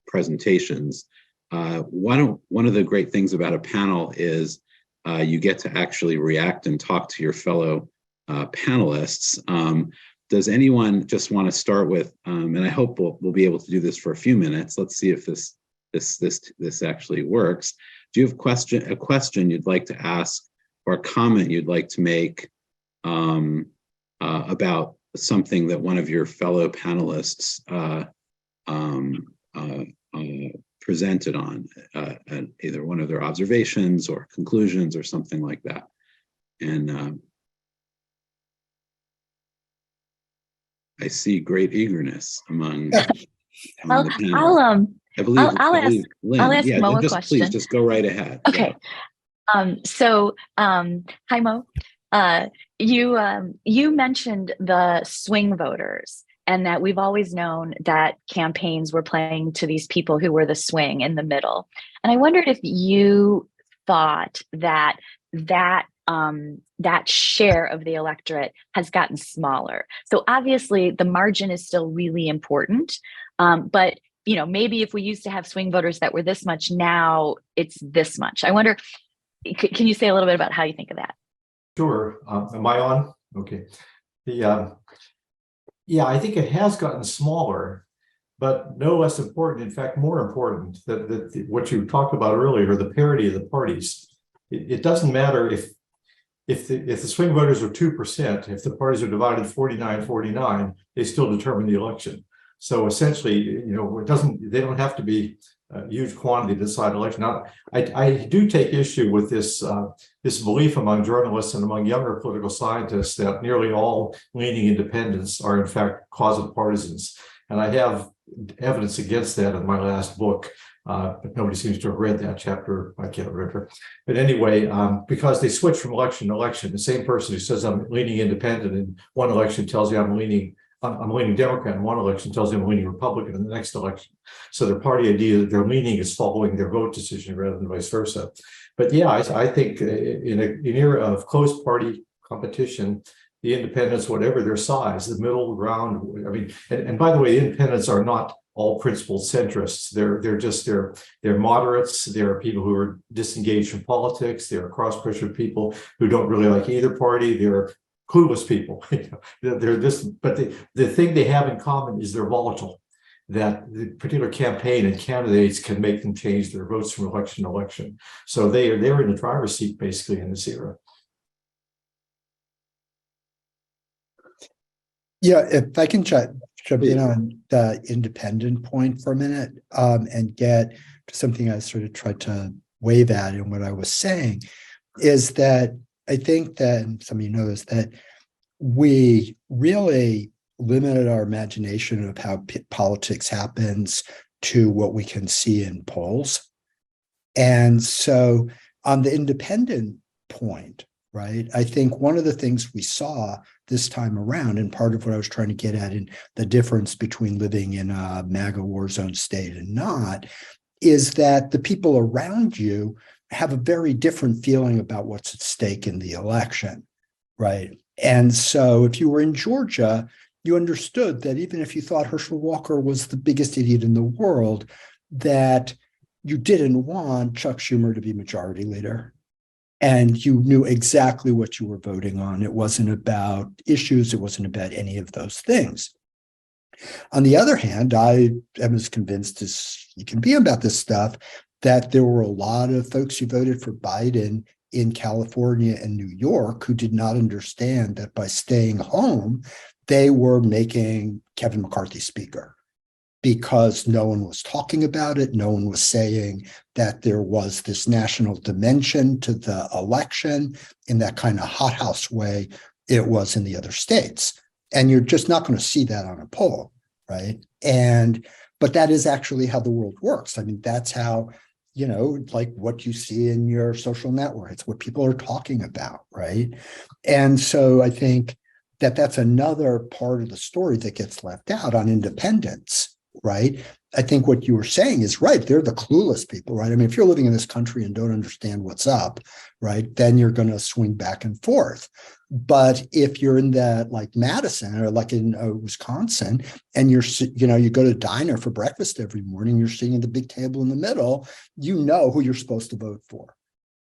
presentations. One of the great things about a panel is you get to actually react and talk to your fellow panelists. Does anyone just want to start with, and I hope we'll be able to do this for a few minutes. Let's see if this actually works. Do you have a question you'd like to ask or a comment you'd like to make about something that one of your fellow panelists presented on, either one of their observations or conclusions or something like that? And I see great eagerness among the panel. I'll ask Lynn. Mo a just question. Please just go right ahead. Okay. Yeah. Hi, Mo. You mentioned the swing voters, and that we've always known that campaigns were playing to these people who were the swing in the middle. And I wondered if you thought that share of the electorate has gotten smaller. So obviously the margin is still really important, but maybe if we used to have swing voters that were this much, now it's this much. I wonder, can you say a little bit about how you think of that? Sure. Am I on? Okay. Yeah, I think it has gotten smaller, but no less important. In fact, more important that what you talked about earlier, the parity of the parties. It doesn't matter if the swing voters are 2%, if the parties are divided 49-49, they still determine the election. So essentially, they don't have to be a huge quantity to decide election. Now, I do take issue with this belief among journalists and among younger political scientists that nearly all leaning independents are in fact closet partisans. And I have evidence against that in my last book, but nobody seems to have read that chapter. I can't remember. But anyway, because they switch from election to election, the same person who says I'm leaning independent in one election tells you I'm leaning Democrat in one election, tells you I'm leaning Republican in the next election. So their party idea that their leaning is following their vote decision rather than vice versa. But yeah, I think in an era of close party competition, the independents, whatever their size, the middle ground, I mean, and by the way, the independents are not all principled centrists. They're moderates. There are people who are disengaged from politics. There are cross-pressured people who don't really like either party. They're clueless people. They're this, but the thing they have in common is they're volatile. That the particular campaign and candidates can make them change their votes from election to election. So they're in the driver's seat basically in this era. Yeah, if I can jump in on the independent point for a minute, and get to something I sort of tried to wave at in what I was saying, is that I think that, and some of you know this, that we really limited our imagination of how politics happens to what we can see in polls. And so on the independent point, right, I think one of the things we saw this time around, and part of what I was trying to get at in the difference between living in a MAGA war zone state and not, is that the people around you have a very different feeling about what's at stake in the election, right? And so if you were in Georgia, you understood that even if you thought Herschel Walker was the biggest idiot in the world, that you didn't want Chuck Schumer to be majority leader. And you knew exactly what you were voting on. It wasn't about issues. It wasn't about any of those things. On the other hand, I am as convinced as you can be about this stuff that there were a lot of folks who voted for Biden in California and New York who did not understand that by staying home, they were making Kevin McCarthy speaker, because no one was talking about it. No one was saying that there was this national dimension to the election in that kind of hothouse way it was in the other states. And you're just not going to see that on a poll, right? But that is actually how the world works. I mean, that's how, like what you see in your social network. It's what people are talking about, right? And so I think that that's another part of the story that gets left out on independence, right? I think what you were saying is right. They're the clueless people, right? I mean, if you're living in this country and don't understand what's up, right, then you're going to swing back and forth. But if you're in that, like Madison or like in Wisconsin, and you go to diner for breakfast every morning, you're sitting at the big table in the middle, you know who you're supposed to vote for,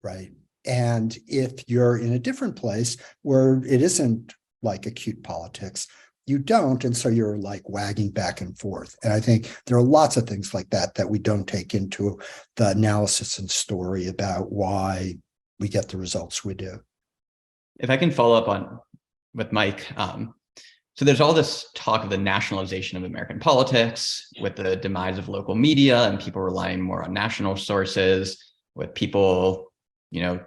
right? And if you're in a different place where it isn't like acute politics, you don't. And so you're like wagging back and forth. And I think there are lots of things like that that we don't take into the analysis and story about why we get the results we do. If I can follow up on with Mike, so there's all this talk of the nationalization of American politics with the demise of local media and people relying more on national sources, with people,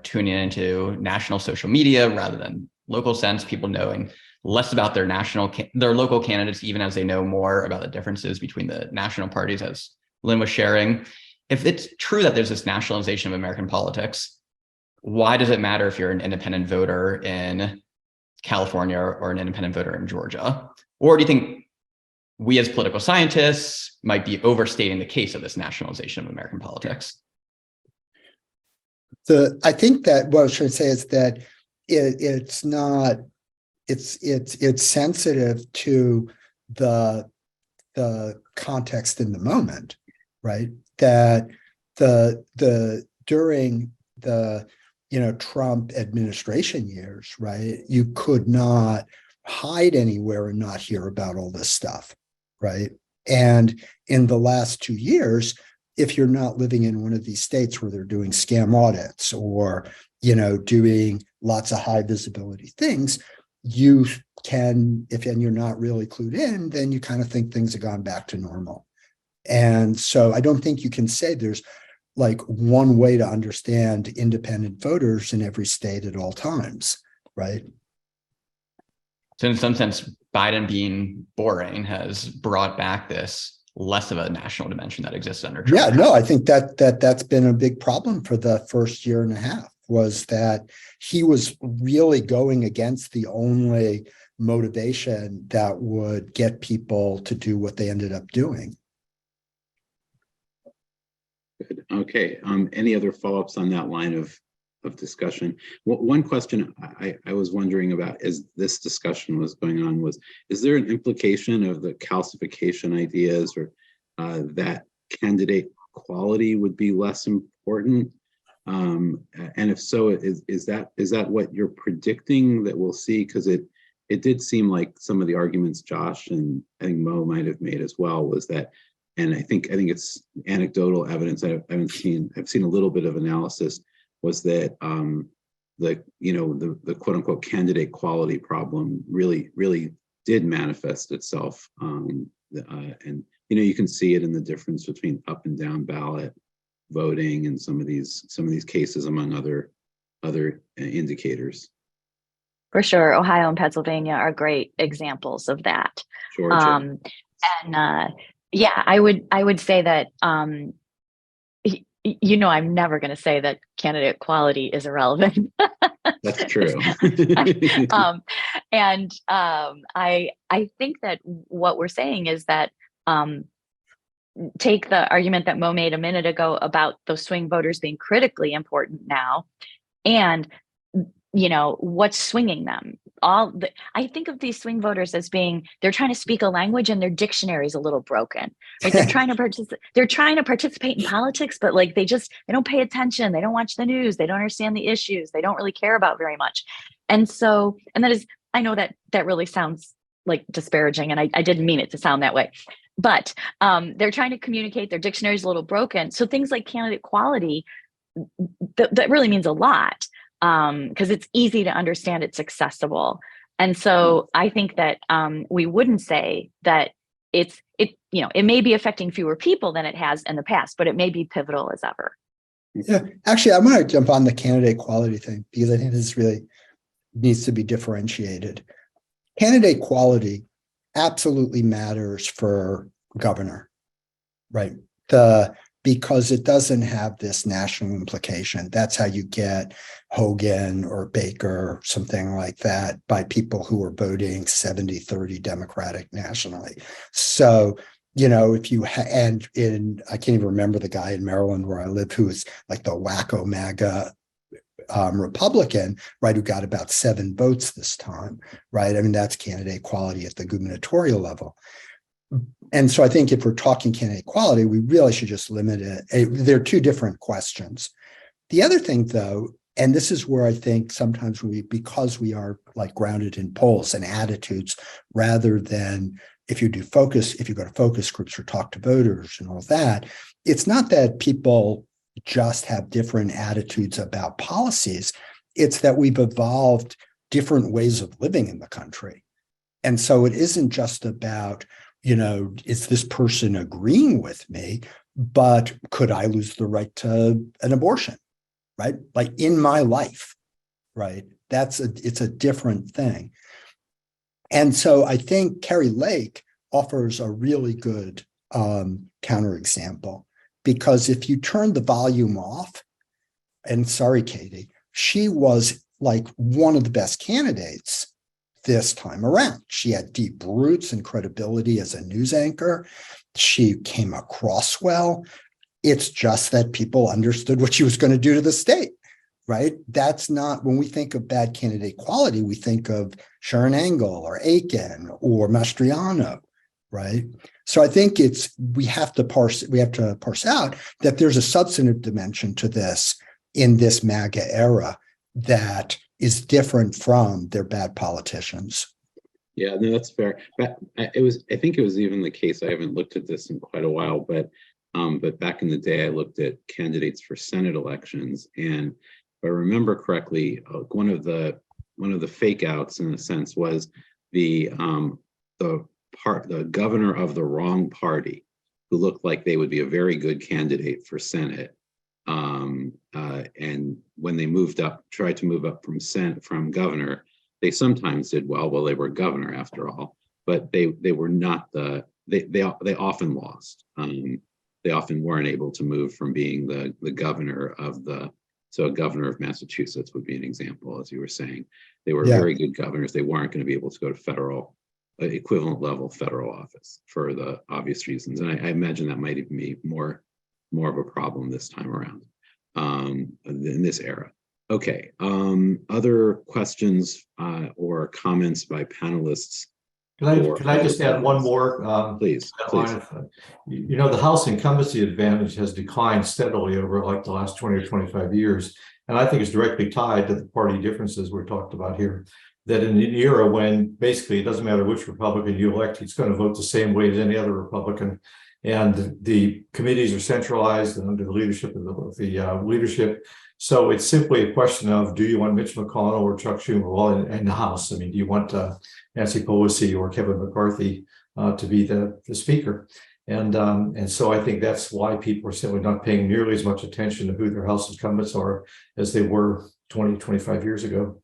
tuning into national social media rather than local sense, people knowing less about their local candidates, even as they know more about the differences between the national parties, as Lynn was sharing. If it's true that there's this nationalization of American politics, why does it matter if you're an independent voter in California or an independent voter in Georgia? Or do you think we as political scientists might be overstating the case of this nationalization of American politics? I think that what I was trying to say is that it's not, it's sensitive to the context in the moment, right? That during the Trump administration years, right, you could not hide anywhere and not hear about all this stuff, right? And in the last 2 years, if you're not living in one of these states where they're doing scam audits or doing lots of high visibility things, you can, and you're not really clued in, then you kind of think things have gone back to normal. And so I don't think you can say there's like one way to understand independent voters in every state at all times, right? So in some sense, Biden being boring has brought back this less of a national dimension that exists under Trump. Yeah, no, I think that's been a big problem for the first year and a half, was that he was really going against the only motivation that would get people to do what they ended up doing. Good. Okay. Any other follow-ups on that line of discussion? One question I was wondering about as this discussion was going on was, is there an implication of the calcification ideas, or that candidate quality would be less important? And if so, is that what you're predicting that we'll see? Because it did seem like some of the arguments Josh and I think Mo might have made as well was that. And I think it's anecdotal evidence. I've seen a little bit of analysis, was that the quote unquote candidate quality problem really did manifest itself, and you can see it in the difference between up and down ballot voting and some of these cases, among other indicators. For sure, Ohio and Pennsylvania are great examples of that. Georgia. Yeah, I would say that, I'm never going to say that candidate quality is irrelevant. That's true. I think that what we're saying is that, take the argument that Mo made a minute ago about those swing voters being critically important now, and what's swinging them. I think of these swing voters as being, they're trying to speak a language and their dictionary is a little broken. Right? They're trying to participate in politics, but like they don't pay attention. They don't watch the news. They don't understand the issues. They don't really care about very much. And that is, I know that really sounds like disparaging, and I didn't mean it to sound that way. But they're trying to communicate, their dictionary is a little broken. So things like candidate quality, that really means a lot, because it's easy to understand, it's accessible. And so I think that we wouldn't say that it may be affecting fewer people than it has in the past, but it may be pivotal as ever. Yeah, actually, I'm going to jump on the candidate quality thing because I think this really needs to be differentiated. Candidate quality absolutely matters for governor, right? Because it doesn't have this national implication. That's how you get Hogan or Baker, something like that, by people who are voting 70-30 Democratic nationally. So, if you I can't even remember the guy in Maryland where I live who was like the wacko MAGA Republican, right, who got about 7 votes this time, right? I mean, that's candidate quality at the gubernatorial level. And so I think if we're talking candidate quality, we really should just limit it. They're two different questions. The other thing, though, and this is where I think sometimes because we are like grounded in polls and attitudes, rather than if you go to focus groups or talk to voters and all that, it's not that people just have different attitudes about policies. It's that we've evolved different ways of living in the country. And so it isn't just about, is this person agreeing with me, but could I lose the right to an abortion, right? Like in my life, right? It's a different thing. And so I think Kari Lake offers a really good counterexample. Because if you turn the volume off, and sorry, Katie, she was like one of the best candidates this time around. She had deep roots and credibility as a news anchor. She came across well. It's just that people understood what she was going to do to the state, right? That's not, when we think of bad candidate quality, we think of Sharon Angle or Aiken or Mastriano, right? So I think we have to parse out that there's a substantive dimension to this in this MAGA era that is different from their bad politicians. Yeah, no, that's fair. But I think it was even the case. I haven't looked at this in quite a while, but back in the day, I looked at candidates for Senate elections, and if I remember correctly, one of the fake outs in a sense was the governor of the wrong party, who looked like they would be a very good candidate for Senate. And when they tried to move up from governor, they sometimes did well. Well, they were governor after all, but they were not they often lost. They often weren't able to move from being the governor so a governor of Massachusetts would be an example, as you were saying. They were very good governors. They weren't going to be able to go to equivalent level federal office for the obvious reasons. And I imagine that might even be more of a problem this time around in this era. Okay, other questions or comments by panelists? Can I just add one more? Please. The House incumbency advantage has declined steadily over like the last 20 or 25 years. And I think it's directly tied to the party differences we're talked about here. That in an era when basically it doesn't matter which Republican you elect, he's going to vote the same way as any other Republican. And the committees are centralized and under the leadership of the leadership. So it's simply a question of, do you want Mitch McConnell or Chuck Schumer? Well, in the House, I mean, do you want Nancy Pelosi or Kevin McCarthy to be the speaker? And so I think that's why people are simply not paying nearly as much attention to who their House incumbents are as they were 20, 25 years ago.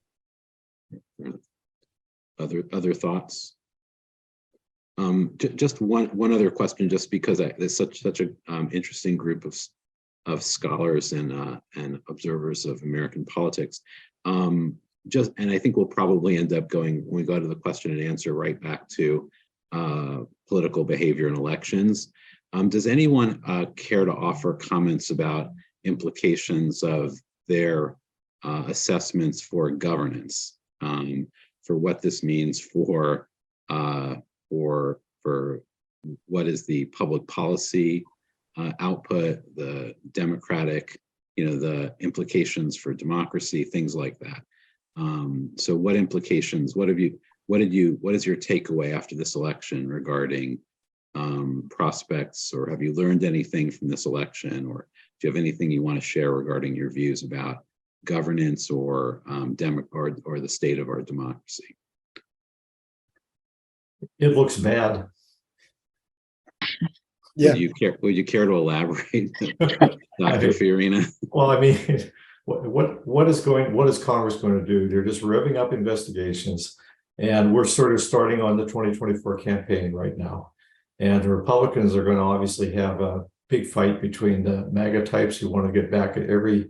Other thoughts? Just one other question, just because there's such an interesting group of scholars and observers of American politics. And I think we'll probably end up going, when we go to the question and answer, right back to political behavior in elections. Does anyone care to offer comments about implications of their assessments for governance? what this means for what is the public policy output, the democratic, the implications for democracy, things like that. So what implications, what is your takeaway after this election regarding prospects, or have you learned anything from this election, or do you have anything you want to share regarding your views about governance or the state of our democracy? It looks bad. Yeah. Would you care to elaborate, Dr. Fiorina? Well, I mean, what is Congress going to do? They're just revving up investigations, and we're sort of starting on the 2024 campaign right now. And the Republicans are going to obviously have a big fight between the MAGA types who want to get back at every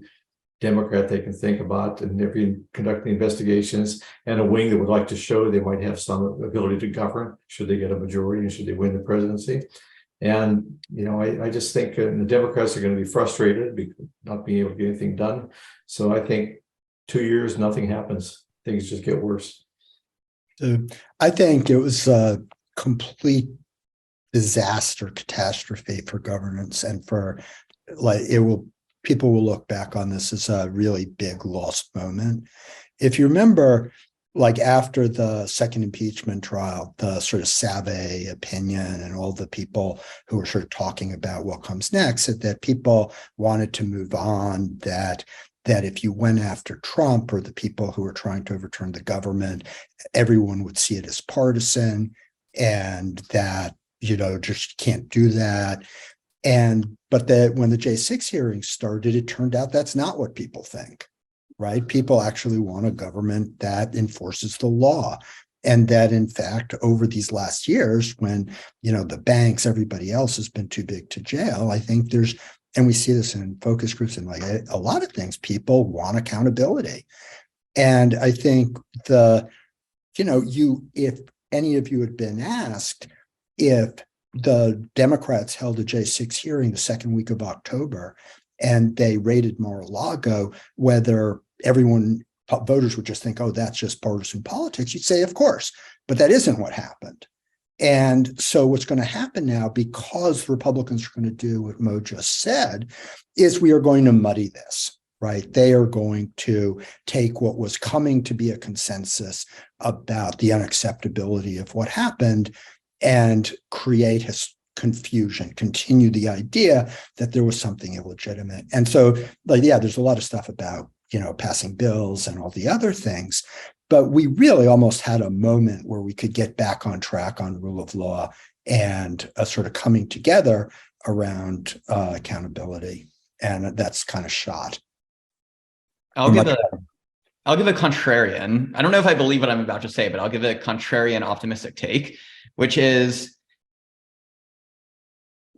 Democrat they can think about and every conducting investigations, and a wing that would like to show they might have some ability to govern should they get a majority and should they win the presidency. And, I just think the Democrats are going to be frustrated because not being able to get anything done. So I think 2 years, nothing happens. Things just get worse. I think it was a complete disaster, catastrophe for governance, and people will look back on this as a really big lost moment. If you remember, after the second impeachment trial, the sort of Save opinion and all the people who were sort of talking about what comes next, that people wanted to move on, that if you went after Trump or the people who were trying to overturn the government, everyone would see it as partisan, and that, just can't do that. But that when the J6 hearings started, it turned out that's not what people think, right? People actually want a government that enforces the law. And that, in fact, over these last years, when, the banks, everybody else has been too big to jail, I think and we see this in focus groups and a lot of things, people want accountability. And I think if any of you had been asked if the Democrats held a J6 hearing the second week of October and they raided Mar-a-Lago, whether voters would just think, oh, that's just partisan politics, you'd say, of course, but that isn't what happened. And so what's going to happen now, because the Republicans are going to do what Mo just said, is we are going to muddy this, right? They are going to take what was coming to be a consensus about the unacceptability of what happened and create confusion, continue the idea that there was something illegitimate. And so, there's a lot of stuff about, passing bills and all the other things, but we really almost had a moment where we could get back on track on rule of law and a sort of coming together around accountability. And that's kind of shot. I'll give a contrarian. I don't know if I believe what I'm about to say, but I'll give a contrarian optimistic take, which is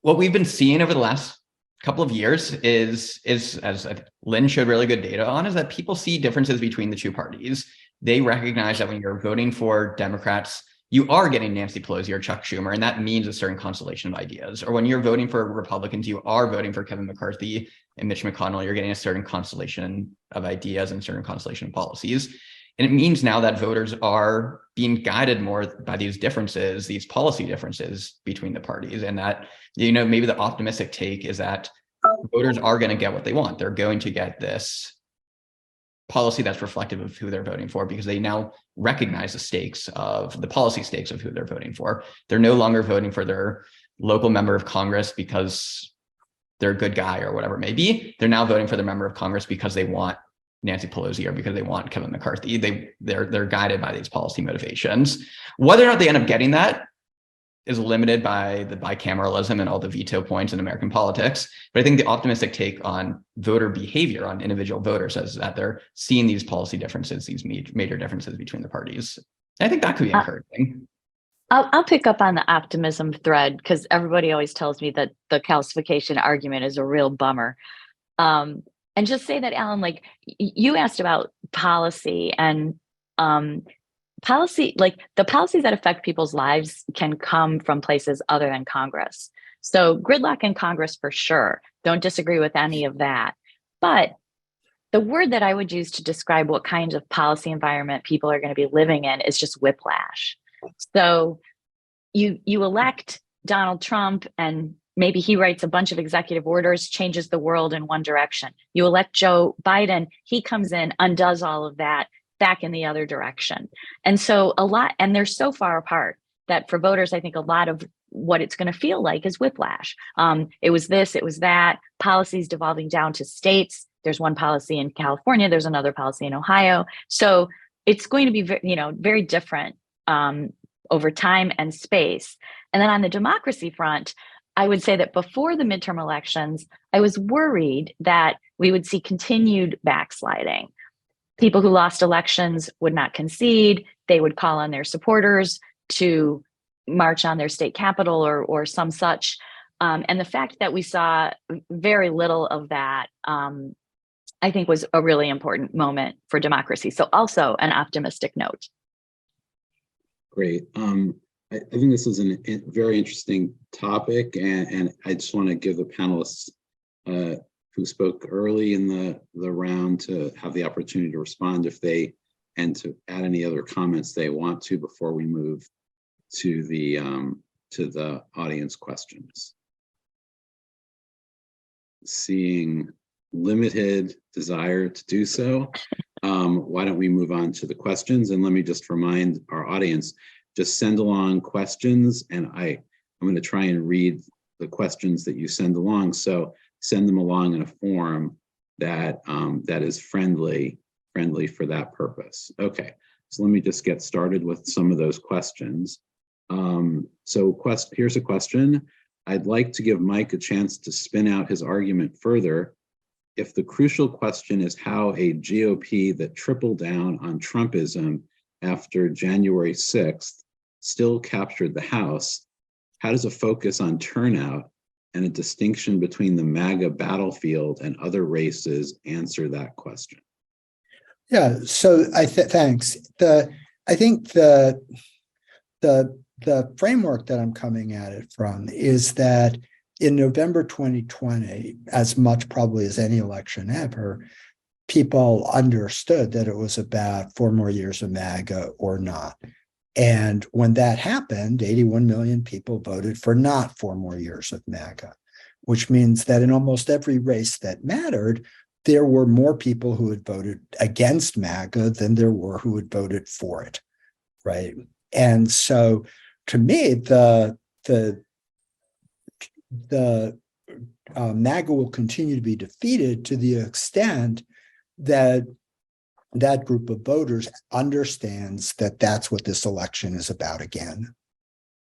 what we've been seeing over the last couple of years is as Lynn showed really good data on, is that people see differences between the two parties. They recognize that when you're voting for Democrats, you are getting Nancy Pelosi or Chuck Schumer, and that means a certain constellation of ideas. Or when you're voting for Republicans, you are voting for Kevin McCarthy and Mitch McConnell, you're getting a certain constellation of ideas and certain constellation of policies. And it means now that voters are being guided more by these differences, these policy differences between the parties. And that, maybe the optimistic take is that voters are going to get what they want. They're going to get this policy that's reflective of who they're voting for, because they now recognize the policy stakes of who they're voting for. They're no longer voting for their local member of Congress because they're a good guy or whatever it may be. They're now voting for their member of Congress because they want Nancy Pelosi or because they want Kevin McCarthy. They're guided by these policy motivations. Whether or not they end up getting that is limited by the bicameralism and all the veto points in American politics. But I think the optimistic take on voter behavior, on individual voters, is that they're seeing these policy differences, these major differences between the parties. And I think that could be encouraging. I'll pick up on the optimism thread, because everybody always tells me that the calcification argument is a real bummer. And just say that, Alan, you asked about policy, and policy, the policies that affect people's lives can come from places other than Congress. So gridlock in Congress for sure. Don't disagree with any of that. But the word that I would use to describe what kind of policy environment people are going to be living in is just whiplash. So you elect Donald Trump, and maybe he writes a bunch of executive orders, changes the world in one direction. You elect Joe Biden, he comes in, undoes all of that, back in the other direction. And so and they're so far apart that for voters, I think a lot of what it's going to feel like is whiplash. It was this, it was that, policies devolving down to states. There's one policy in California, there's another policy in Ohio. So it's going to be very different over time and space. And then on the democracy front, I would say that before the midterm elections, I was worried that we would see continued backsliding. People who lost elections would not concede. They would call on their supporters to march on their state capital or some such. And the fact that we saw very little of that, I think, was a really important moment for democracy. So also an optimistic note. Great. I think this is a very interesting topic, and I just want to give the panelists who spoke early in the round to have the opportunity to respond and to add any other comments they want to before we move to the audience questions. Seeing limited desire to do so, why don't we move on to the questions? And let me just remind our audience, just send along questions, and I'm going to try and read the questions that you send along. So send them along in a form that is friendly for that purpose. Okay, so let me just get started with some of those questions. Here's a question. I'd like to give Mike a chance to spin out his argument further. If the crucial question is how a GOP that tripled down on Trumpism after January 6th still captured the House, how does a focus on turnout and a distinction between the MAGA battlefield and other races answer that question? Yeah, so thanks. I think the framework that I'm coming at it from is that in November 2020, as much probably as any election ever, people understood that it was about 4 more years of MAGA or not. And when that happened, 81 million people voted for not 4 more years of MAGA, which means that in almost every race that mattered, there were more people who had voted against MAGA than there were who had voted for it, right? And so, to me, the MAGA will continue to be defeated to the extent that that group of voters understands that that's what this election is about again.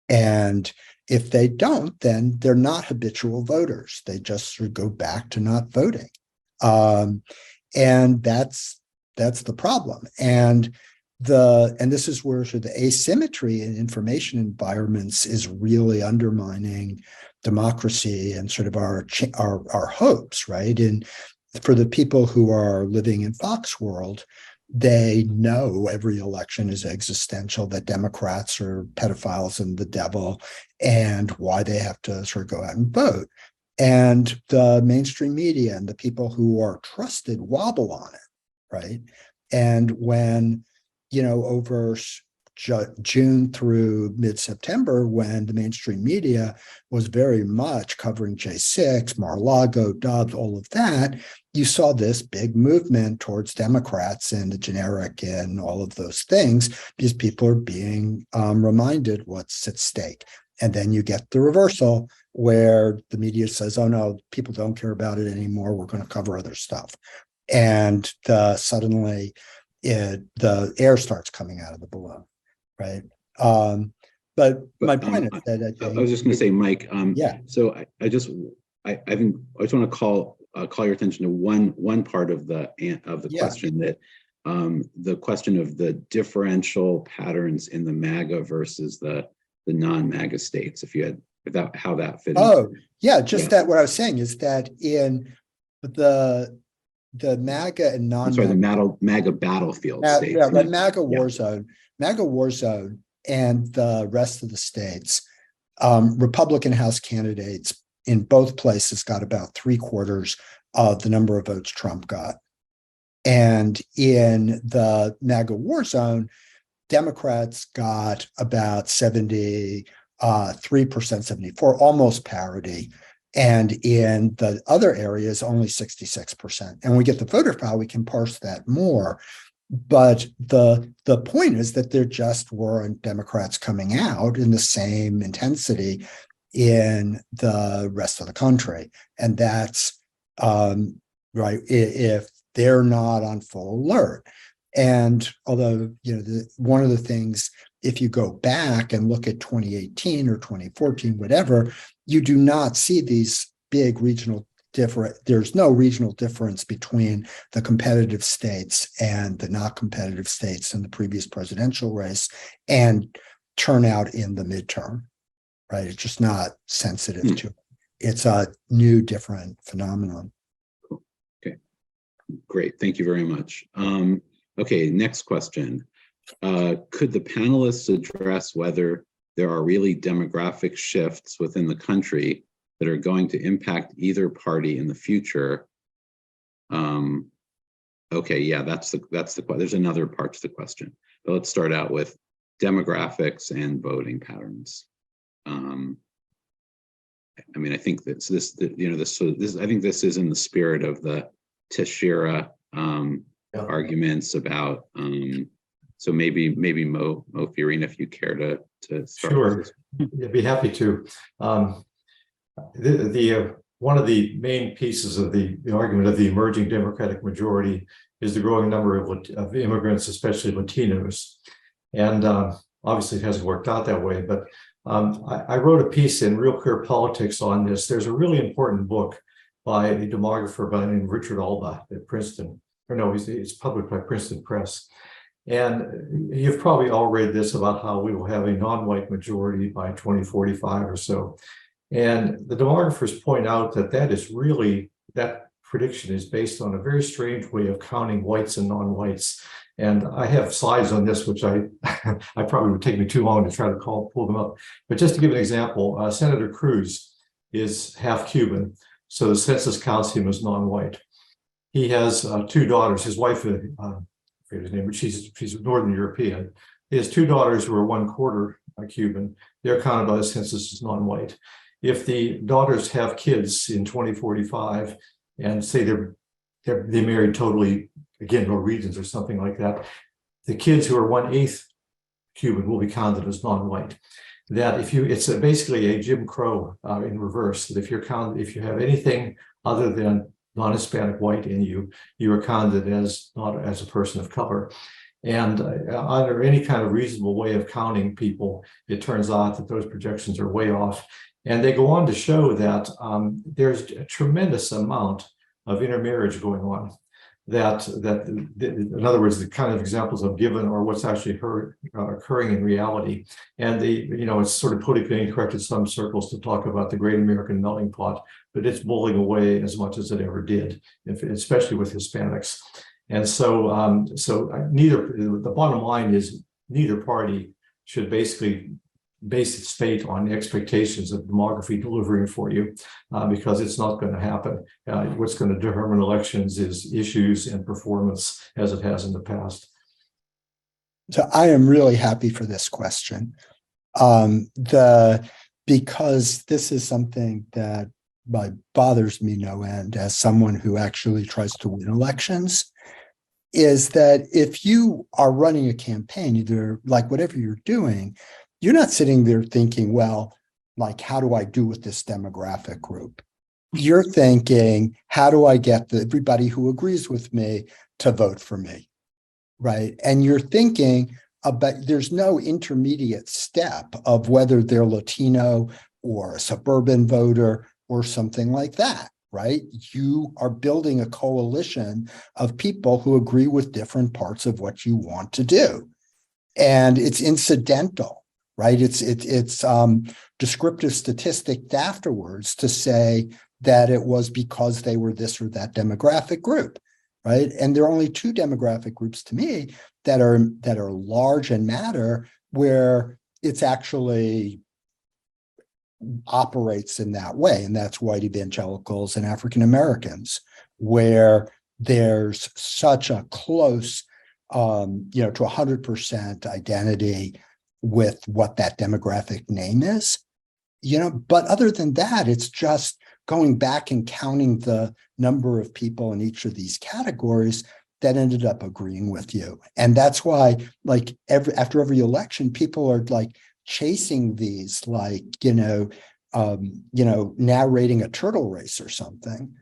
And if they don't, then they're not habitual voters. They just sort of go back to not voting. And that's the problem. And this is where sort of the asymmetry in information environments is really undermining democracy and sort of our hopes, right? And for the people who are living in Fox world, they know every election is existential, that Democrats are pedophiles and the devil, and why they have to sort of go out and vote. And the mainstream media and the people who are trusted wobble on it, right? And when, over June through mid-September, when the mainstream media was very much covering J6, Mar-a-Lago, Dobbs, all of that, you saw this big movement towards Democrats and the generic and all of those things, because people are being reminded what's at stake. And then you get the reversal where the media says, oh no, people don't care about it anymore, we're going to cover other stuff. And suddenly the air starts coming out of the balloon. Right. But my point is that I was just going to say, Mike. Yeah. So I just want to call your attention to one part of the question, that the question of the differential patterns in the MAGA versus the non-MAGA states. How that fit. Oh, yeah. That what I was saying is that in the MAGA and non-MAGA, the MAGA battlefield states. Yeah, right. MAGA war zone, and the rest of the states, Republican House candidates in both places got about 3/4 of the number of votes Trump got. And in the MAGA war zone, Democrats got about 73%, 74%, almost parity. And in the other areas, only 66%. And when we get the voter file, we can parse that more. But the point is that there just weren't Democrats coming out in the same intensity in the rest of the country. And that's right, if they're not on full alert. And although, one of the things, if you go back and look at 2018 or 2014, whatever, you do not see these big regional there's no regional difference between the competitive states and the not competitive states in the previous presidential race and turnout in the midterm, right? It's just not sensitive to it. It's a new, different phenomenon. Okay, great. Thank you very much. Okay, next question. Could the panelists address whether there are really demographic shifts within the country that are going to impact either party in the future? Okay, yeah, that's the there's another part to the question, but let's start out with demographics and voting patterns. I mean, I think that I think this is in the spirit of the Teixeira arguments about. So maybe Mo Fiorina, if you care to start. Sure, I'd be happy to. One of the main pieces of the argument of the emerging Democratic majority is the growing number of immigrants, especially Latinos. And obviously it hasn't worked out that way, but I wrote a piece in Real Clear Politics on this. There's a really important book by a demographer by the name of Richard Alba at Princeton. Or no, it's published by Princeton Press. And you've probably all read this about how we will have a non-white majority by 2045 or so. And the demographers point out that that prediction is based on a very strange way of counting whites and non-whites. And I have slides on this, which I probably would take me too long to try to pull them up. But just to give an example, Senator Cruz is half Cuban, so the census counts him as non-white. He has two daughters. His wife, I forget his name, but she's Northern European. He has two daughters who are 1/4 Cuban. They're counted by the census as non-white. If the daughters have kids in 2045 and say they married totally, again, Norwegians or something like that, the kids who are 1/8 Cuban will be counted as non-white. That it's basically a Jim Crow in reverse. That if you have anything other than non-Hispanic white in you, you are counted as not as a person of color. And under any kind of reasonable way of counting people, it turns out that those projections are way off. And they go on to show that there's a tremendous amount of intermarriage going on. That in other words, the kind of examples I've given are what's actually occurring in reality. And it's sort of politically incorrect in some circles to talk about the Great American Melting Pot, but it's bowling away as much as it ever did, especially with Hispanics. And so, the bottom line is neither party should basically base its fate on the expectations of demography delivering for you, because it's not going to happen. What's going to determine elections is issues and performance, as it has in the past. So I am really happy for this question, because this is something that bothers me no end as someone who actually tries to win elections. Is that if you are running a campaign, either like whatever you're doing, you're not sitting there thinking, well, like, how do I do with this demographic group? You're thinking, how do I get everybody who agrees with me to vote for me, right? And you're thinking about, there's no intermediate step of whether they're Latino or a suburban voter or something like that, right? You are building a coalition of people who agree with different parts of what you want to do. And it's incidental. Right, it's descriptive statistic afterwards to say that it was because they were this or that demographic group, right? And there are only two demographic groups to me that are large and matter, where it's actually operates in that way, and that's white evangelicals and African Americans, where there's such a close, you know, to 100% identity with what that demographic name is, you know, but other than that, it's just going back and counting the number of people in each of these categories that ended up agreeing with you. And that's why, like, after every election, people are like chasing these, like, narrating a turtle race or something,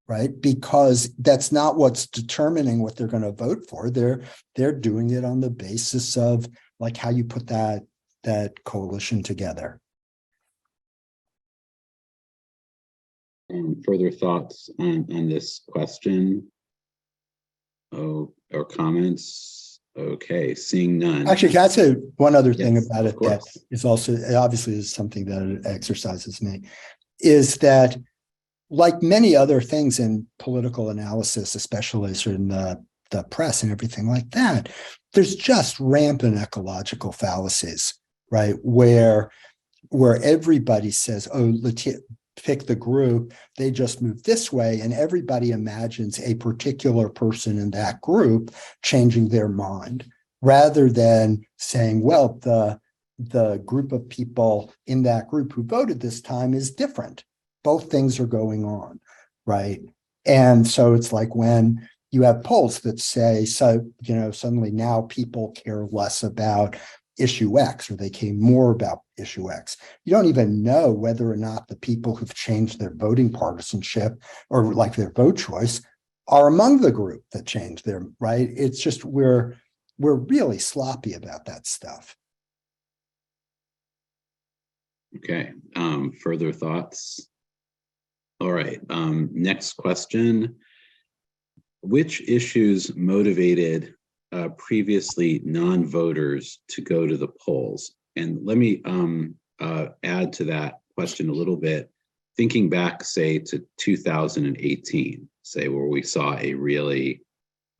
right? Because that's not what's determining what they're going to vote for. They're doing it on the basis of like how you put that coalition together. Further thoughts on this question? Oh, or comments? Okay, seeing none. Actually, can I say one other thing Yes, about of it that course. is also obviously is something that exercises me, is that like many other things in political analysis, especially in the press and everything like that, there's just rampant ecological fallacies, right? Where everybody says, oh, let's pick the group, they just move this way, and everybody imagines a particular person in that group changing their mind, rather than saying, well, the group of people in that group who voted this time is different. Both things are going on, right? And so it's like when you have polls that say, so, you know, suddenly now people care less about issue X, or they care more about issue X. You don't even know whether or not the people who've changed their voting partisanship or like their vote choice are among the group that changed their, right? It's just we're really sloppy about that stuff. Okay, further thoughts? All right, next question. Which issues motivated previously non-voters to go to the polls? And let me add to that question a little bit, thinking back, say, to 2018, say, where we saw a really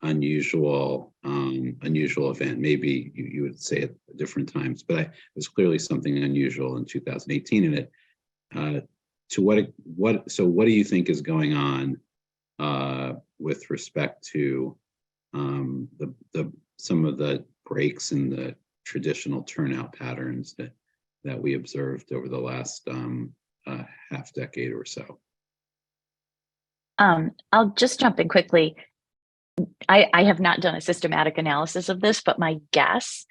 unusual event. Maybe you would say it at different times, but it was clearly something unusual in 2018. And it, so what do you think is going on with respect to some of the breaks in the traditional turnout patterns that we observed over the last half decade or so? I'll just jump in quickly. I have not done a systematic analysis of this, but my guess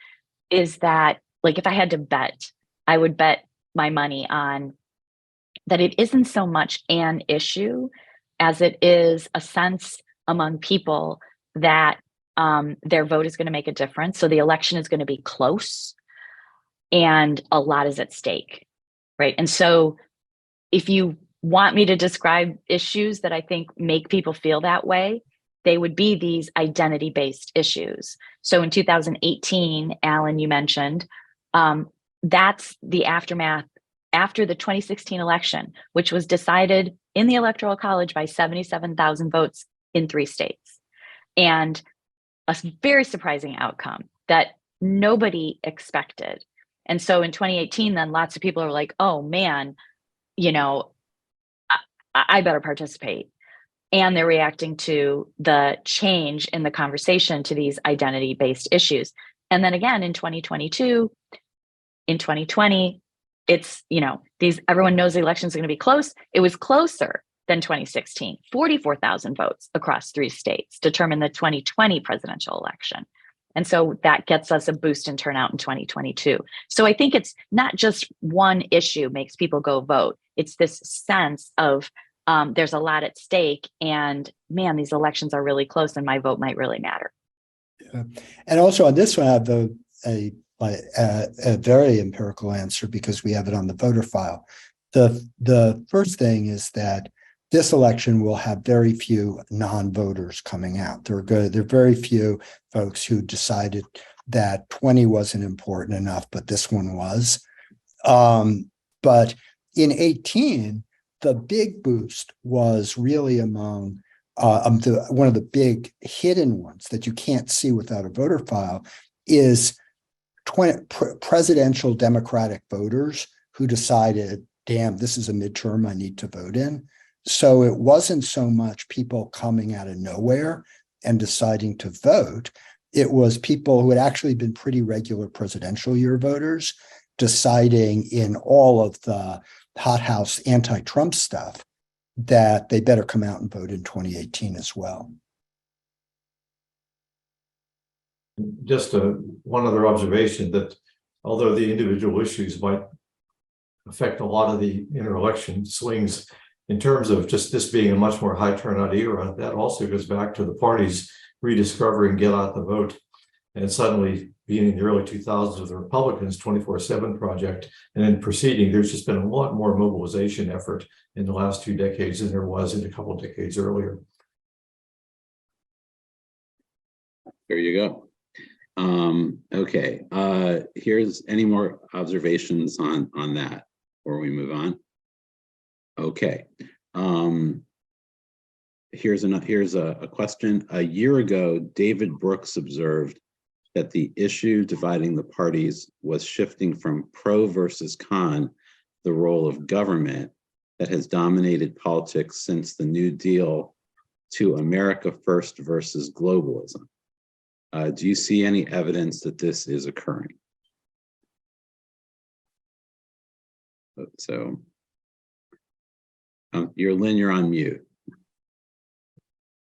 is that, like, if I had to bet, I would bet my money on that it isn't so much an issue as it is a sense among people that their vote is going to make a difference. So the election is going to be close and a lot is at stake, right? And so if you want me to describe issues that I think make people feel that way, they would be these identity-based issues. So in 2018, Alan, you mentioned, that's the aftermath after the 2016 election, which was decided in the Electoral College by 77,000 votes in 3 states. And a very surprising outcome that nobody expected. And so in 2018, then lots of people are like, oh man, you know, I better participate. And they're reacting to the change in the conversation to these identity-based issues. And then again, in 2022, in 2020, it's, you know, everyone knows the election is going to be close. It was closer than 2016. 44,000 votes across 3 states determined the 2020 presidential election. And so that gets us a boost in turnout in 2022. So I think it's not just one issue makes people go vote. It's this sense of there's a lot at stake, and man, these elections are really close and my vote might really matter. Yeah. And also on this one, I have a very empirical answer because we have it on the voter file. The first thing is that this election will have very few non-voters coming out. There are very few folks who decided that 20 wasn't important enough, but this one was. But in 18, the big boost was really among one of the big hidden ones that you can't see without a voter file is presidential Democratic voters who decided, damn, this is a midterm I need to vote in. So it wasn't so much people coming out of nowhere and deciding to vote. It was people who had actually been pretty regular presidential year voters deciding in all of the hothouse anti-Trump stuff that they better come out and vote in 2018 as well. Just one other observation, that although the individual issues might affect a lot of the inter-election swings, in terms of just this being a much more high turnout era, that also goes back to the parties rediscovering get out the vote. And suddenly, beginning in the early 2000s with the Republicans' 24/7 project, and then proceeding, there's just been a lot more mobilization effort in the last 2 decades than there was in a couple of decades earlier. There you go. Okay, here's any more observations on that before we move on. Okay, here's a question. A year ago, David Brooks observed that the issue dividing the parties was shifting from pro versus con, the role of government that has dominated politics since the New Deal, to America first versus globalism. Do you see any evidence that this is occurring? So, Lynn, you're on mute.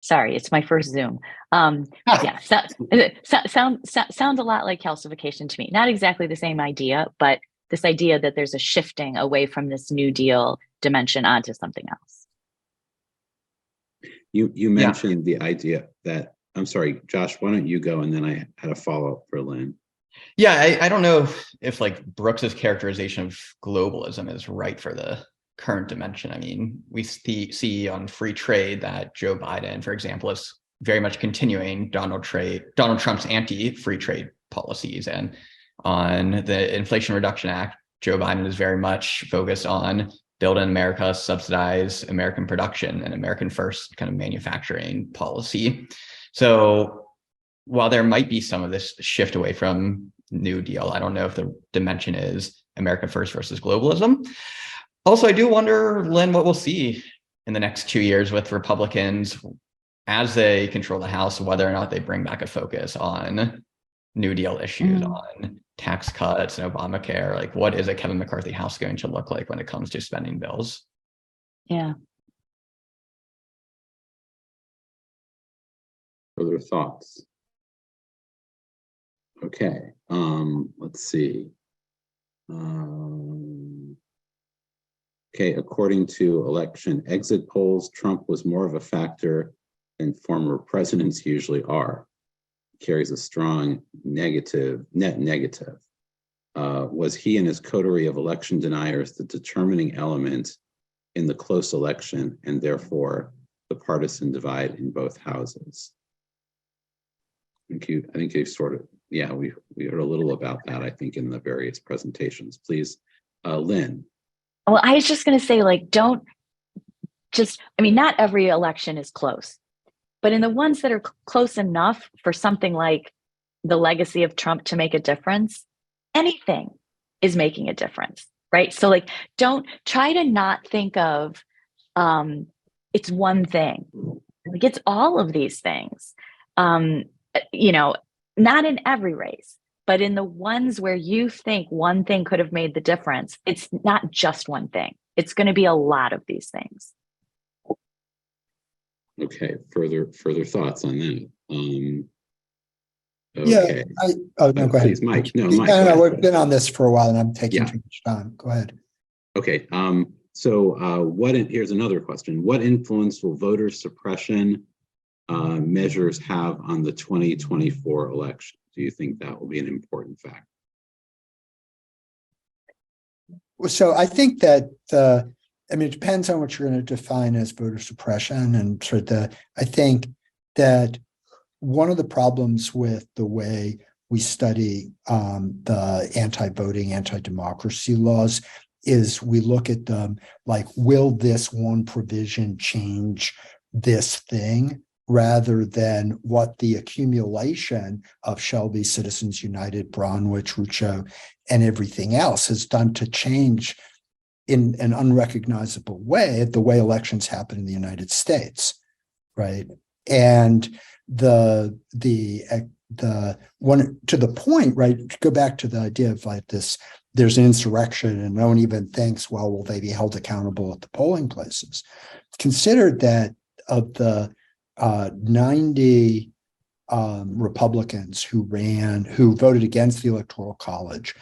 Sorry, it's my first Zoom. Yeah, sounds a lot like calcification to me. Not exactly the same idea, but this idea that there's a shifting away from this New Deal dimension onto something else. You mentioned the idea that, I'm sorry, Josh, why don't you go, and then I had a follow-up for Lynn. Yeah, I don't know if like Brooks's characterization of globalism is right for the current dimension. I mean, we see on free trade that Joe Biden, for example, is very much continuing Donald Trump's anti-free trade policies. And on the Inflation Reduction Act, Joe Biden is very much focused on build in America, subsidize American production, and American first kind of manufacturing policy. So while there might be some of this shift away from New Deal, I don't know if the dimension is America first versus globalism. Also, I do wonder, Lynn, what we'll see in the next 2 years with Republicans as they control the House, whether or not they bring back a focus on New Deal issues, on tax cuts and Obamacare. Like, what is a Kevin McCarthy House going to look like when it comes to spending bills? Yeah. Further thoughts? Okay, let's see. Okay, according to election exit polls, Trump was more of a factor than former presidents usually are. He carries a strong net negative. Was he and his coterie of election deniers the determining element in the close election, and therefore the partisan divide in both houses? I think you sort of, yeah, we heard a little about that, I think, in the various presentations. Please, Lynn. Well, I was just going to say, like, don't just, I mean, not every election is close, but in the ones that are close enough for something like the legacy of Trump to make a difference, anything is making a difference, right? So, like, don't try to not think of it's one thing. Like, it's all of these things. You know, not in every race, but in the ones where you think one thing could have made the difference, it's not just one thing. It's going to be a lot of these things. Okay, further thoughts on that. Yeah, Okay. no, go ahead. Please, Mike. No, Mike. No, we've been on this for a while, and I'm taking too much time. Go ahead. Okay. So, here's another question. What influence will voter suppression measures have on the 2024 election? Do you think that will be an important factor? So I think that it depends on what you're going to define as voter suppression, and sort of I think that one of the problems with the way we study the anti-voting, anti-democracy laws is we look at them like, will this one provision change this thing, rather than what the accumulation of Shelby, Citizens United, Braunwich, Rucho, and everything else has done to change in an unrecognizable way the way elections happen in the United States, right? And the one to the point, right? To go back to the idea of like this, there's an insurrection and no one even thinks, well, will they be held accountable at the polling places? Consider that of the 90 Republicans who voted against the Electoral College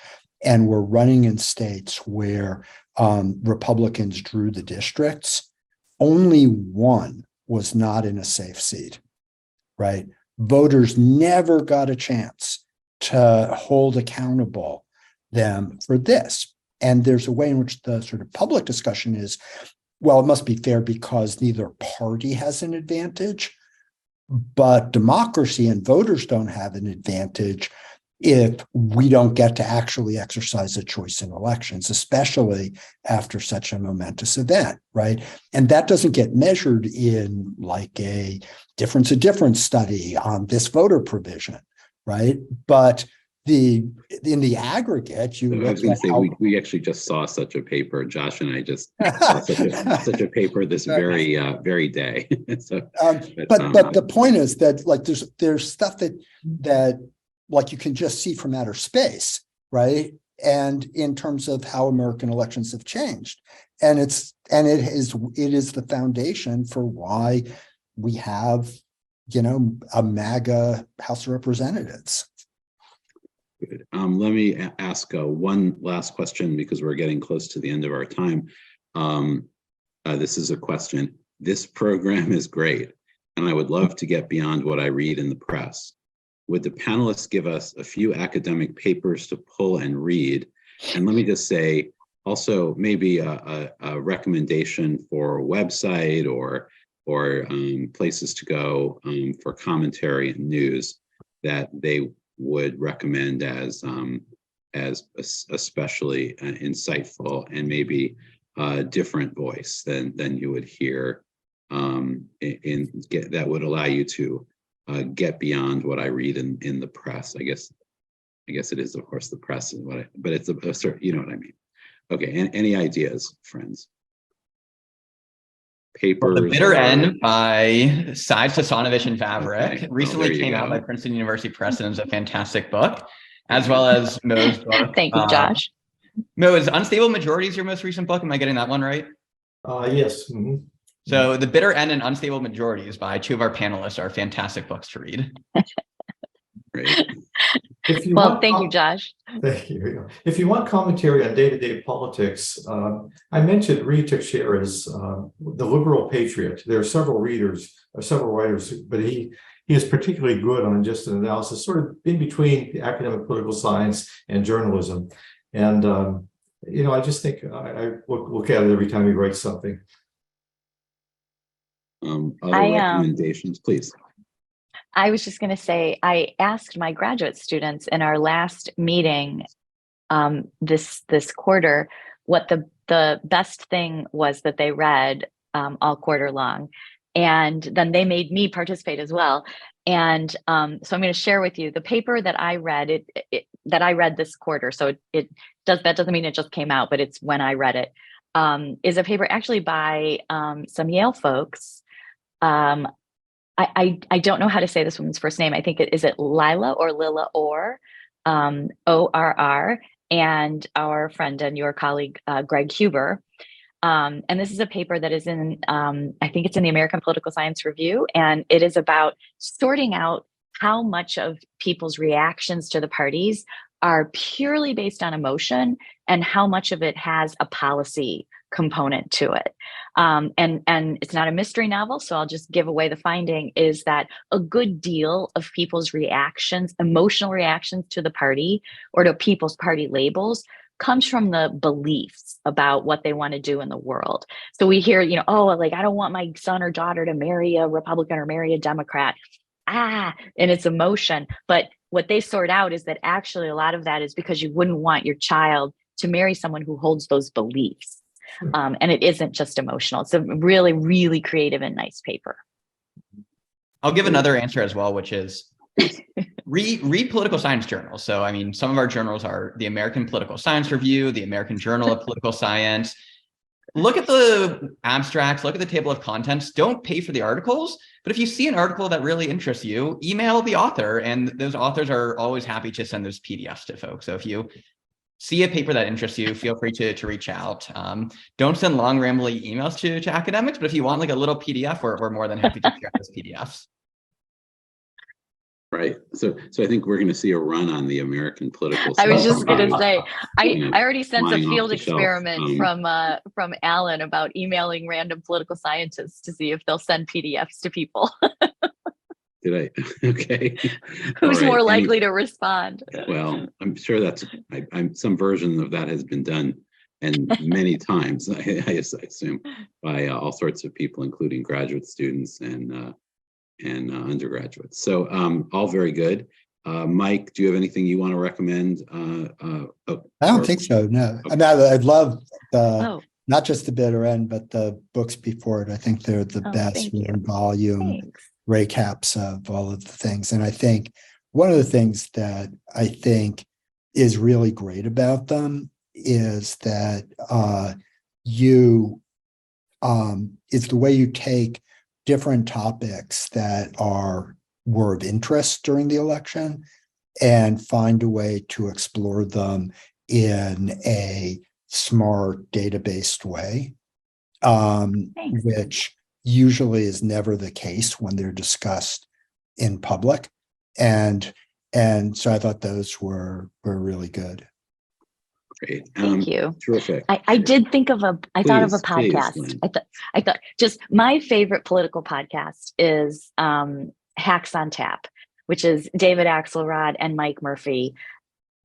and were running in states where Republicans drew the districts, only one was not in a safe seat, right? Voters never got a chance to hold accountable them for this. And there's a way in which the sort of public discussion is, well, it must be fair because neither party has an advantage, but democracy and voters don't have an advantage if we don't get to actually exercise a choice in elections, especially after such a momentous event, right? And that doesn't get measured in like a difference of difference study on this voter provision, right? But in the aggregate, you I was going to say we actually just saw such a paper. Josh and I just saw such a paper this very day. So, but the point is that like there's stuff that like you can just see from outer space, right? And in terms of how American elections have changed, and it is the foundation for why we have, a MAGA House of Representatives. Good. Let me ask one last question because we're getting close to the end of our time. This is a question. This program is great, and I would love to get beyond what I read in the press. Would the panelists give us a few academic papers to pull and read? And let me just say, also maybe a recommendation for a website or places to go for commentary and news that they would recommend as especially insightful and maybe a different voice than you would hear that would allow you to get beyond what I read in the press. I guess it is, of course, the press is but it's a certain, you know what I mean. Okay, any ideas, friends? Papers. The Bitter End by Sides, Sasanovich, and Vavreck. Okay. Recently came out by Princeton University Press and is a fantastic book, as well as Mo's book. Thank you, Josh. Mo, is Unstable Majorities your most recent book? Am I getting that one right? Yes. Mm-hmm. So The Bitter End and Unstable Majorities by two of our panelists are fantastic books to read. Great. Thank you, Josh. Thank you. If you want commentary on day-to-day politics, I mentioned Rita Teixeira's The Liberal Patriot. There are several writers, but he is particularly good on just an analysis, sort of in between the academic political science and journalism. And I just think I look at it every time he writes something. Other recommendations, please. I was just going to say, I asked my graduate students in our last meeting this quarter what the best thing was that they read all quarter long. And then they made me participate as well. And so I'm going to share with you the paper that I read, that I read this quarter. So that doesn't mean it just came out, but it's when I read it, is a paper actually by some Yale folks. I don't know how to say this woman's first name. I think is it Lila Orr, O-R-R, and our friend and your colleague, Greg Hoover. And this is a paper that is in, I think it's in the American Political Science Review, and it is about sorting out how much of people's reactions to the parties are purely based on emotion and how much of it has a policy component to it. And it's not a mystery novel, so I'll just give away the finding is that a good deal of people's reactions, emotional reactions to the party or to people's party labels comes from the beliefs about what they want to do in the world. So we hear, I don't want my son or daughter to marry a Republican or marry a Democrat. And it's emotion. But what they sort out is that actually a lot of that is because you wouldn't want your child to marry someone who holds those beliefs. And it isn't just emotional. It's a really, really creative and nice paper. I'll give another answer as well, which is read political science journals. So, some of our journals are the American Political Science Review, the American Journal of Political Science, look at the abstracts, look at the table of contents. Don't pay for the articles, but if you see an article that really interests you, email the author, and those authors are always happy to send those PDFs to folks. So if you see a paper that interests you, feel free to reach out. Don't send long, rambling emails to academics, but if you want like a little PDF, we're more than happy to share those PDFs. Right. So I think we're going to see a run on the American political. I was just science going to review, say, I you know, already sent a flying off field the shelf. experiment from Alan about emailing random political scientists to see if they'll send PDFs to people. Did I? Okay. Who's All right. more likely to respond? Well, I'm sure that's some version of that has been done, and many times, I assume, by all sorts of people, including graduate students and undergraduates. So all very good. Mike, do you have anything you want to recommend? I don't think so. No, Okay. I mean, I'd love Oh, not just the bitter end, but the books before it. I think they're the best thank you. one volume thanks. recaps of all of the things. And I think one of the things that I think is really great about them is that it's the way you take different topics that were of interest during the election and find a way to explore them in a smart data-based way, Thanks. which usually is never the case when they're discussed in public. And so I thought those were really good. Great. Thank you. Terrific. I did think of I thought of a Please, podcast. Lynn. I thought just my favorite political podcast is Hacks on Tap, which is David Axelrod and Mike Murphy.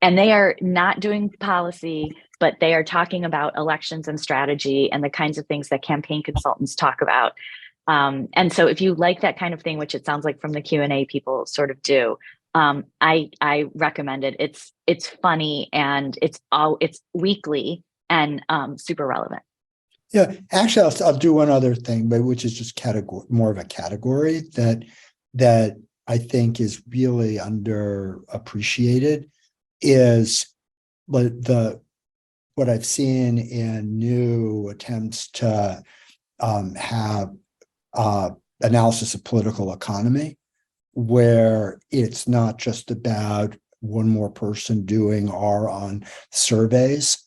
And they are not doing policy, but they are talking about elections and strategy and the kinds of things that campaign consultants talk about. And so if you like that kind of thing, which it sounds like from the Q&A people sort of do, I recommend it. It's funny and it's weekly and super relevant. Yeah, actually, I'll do one other thing, but which is just more of a category that I think is really underappreciated is what I've seen in new attempts to have analysis of political economy, where it's not just about one more person doing R on surveys,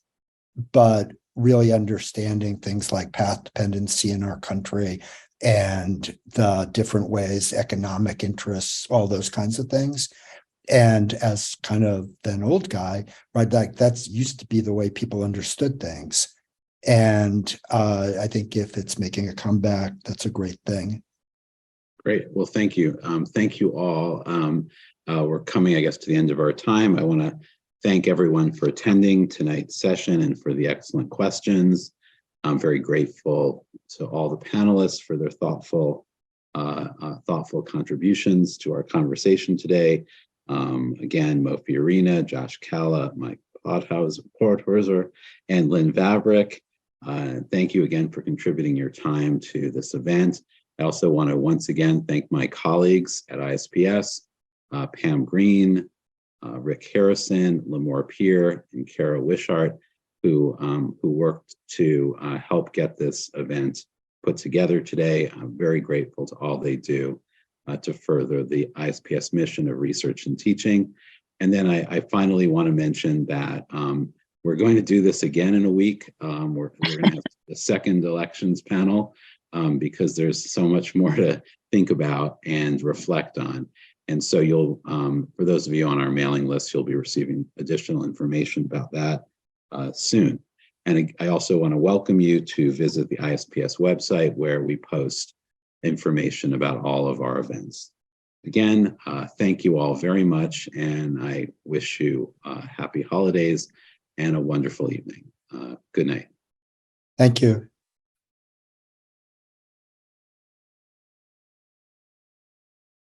but really understanding things like path dependency in our country and the different ways, economic interests, all those kinds of things. And as kind of an old guy, right, like that's used to be the way people understood things. And I think if it's making a comeback, that's a great thing. Great. Well, thank you. Thank you all. We're coming, I guess, to the end of our time. I want to thank everyone for attending tonight's session and for the excellent questions. I'm very grateful to all the panelists for their thoughtful contributions to our conversation today. Again, Mo Fiorina, Josh Kalla, Mike Podhorzer, and Lynn Vavreck. Thank you again for contributing your time to this event. I also want to once again thank my colleagues at ISPS, Pam Green, Rick Harrison, Lamore Peer, and Kara Wishart, who worked to help get this event put together today. I'm very grateful to all they do to further the ISPS mission of research and teaching. And then I finally want to mention that we're going to do this again in a week. We're going to have a second elections panel because there's so much more to think about and reflect on. And so you'll, for those of you on our mailing list, you'll be receiving additional information about that soon. And I also want to welcome you to visit the ISPS website where we post information about all of our events. Again, thank you all very much, and I wish you happy holidays and a wonderful evening. Good night. Thank you.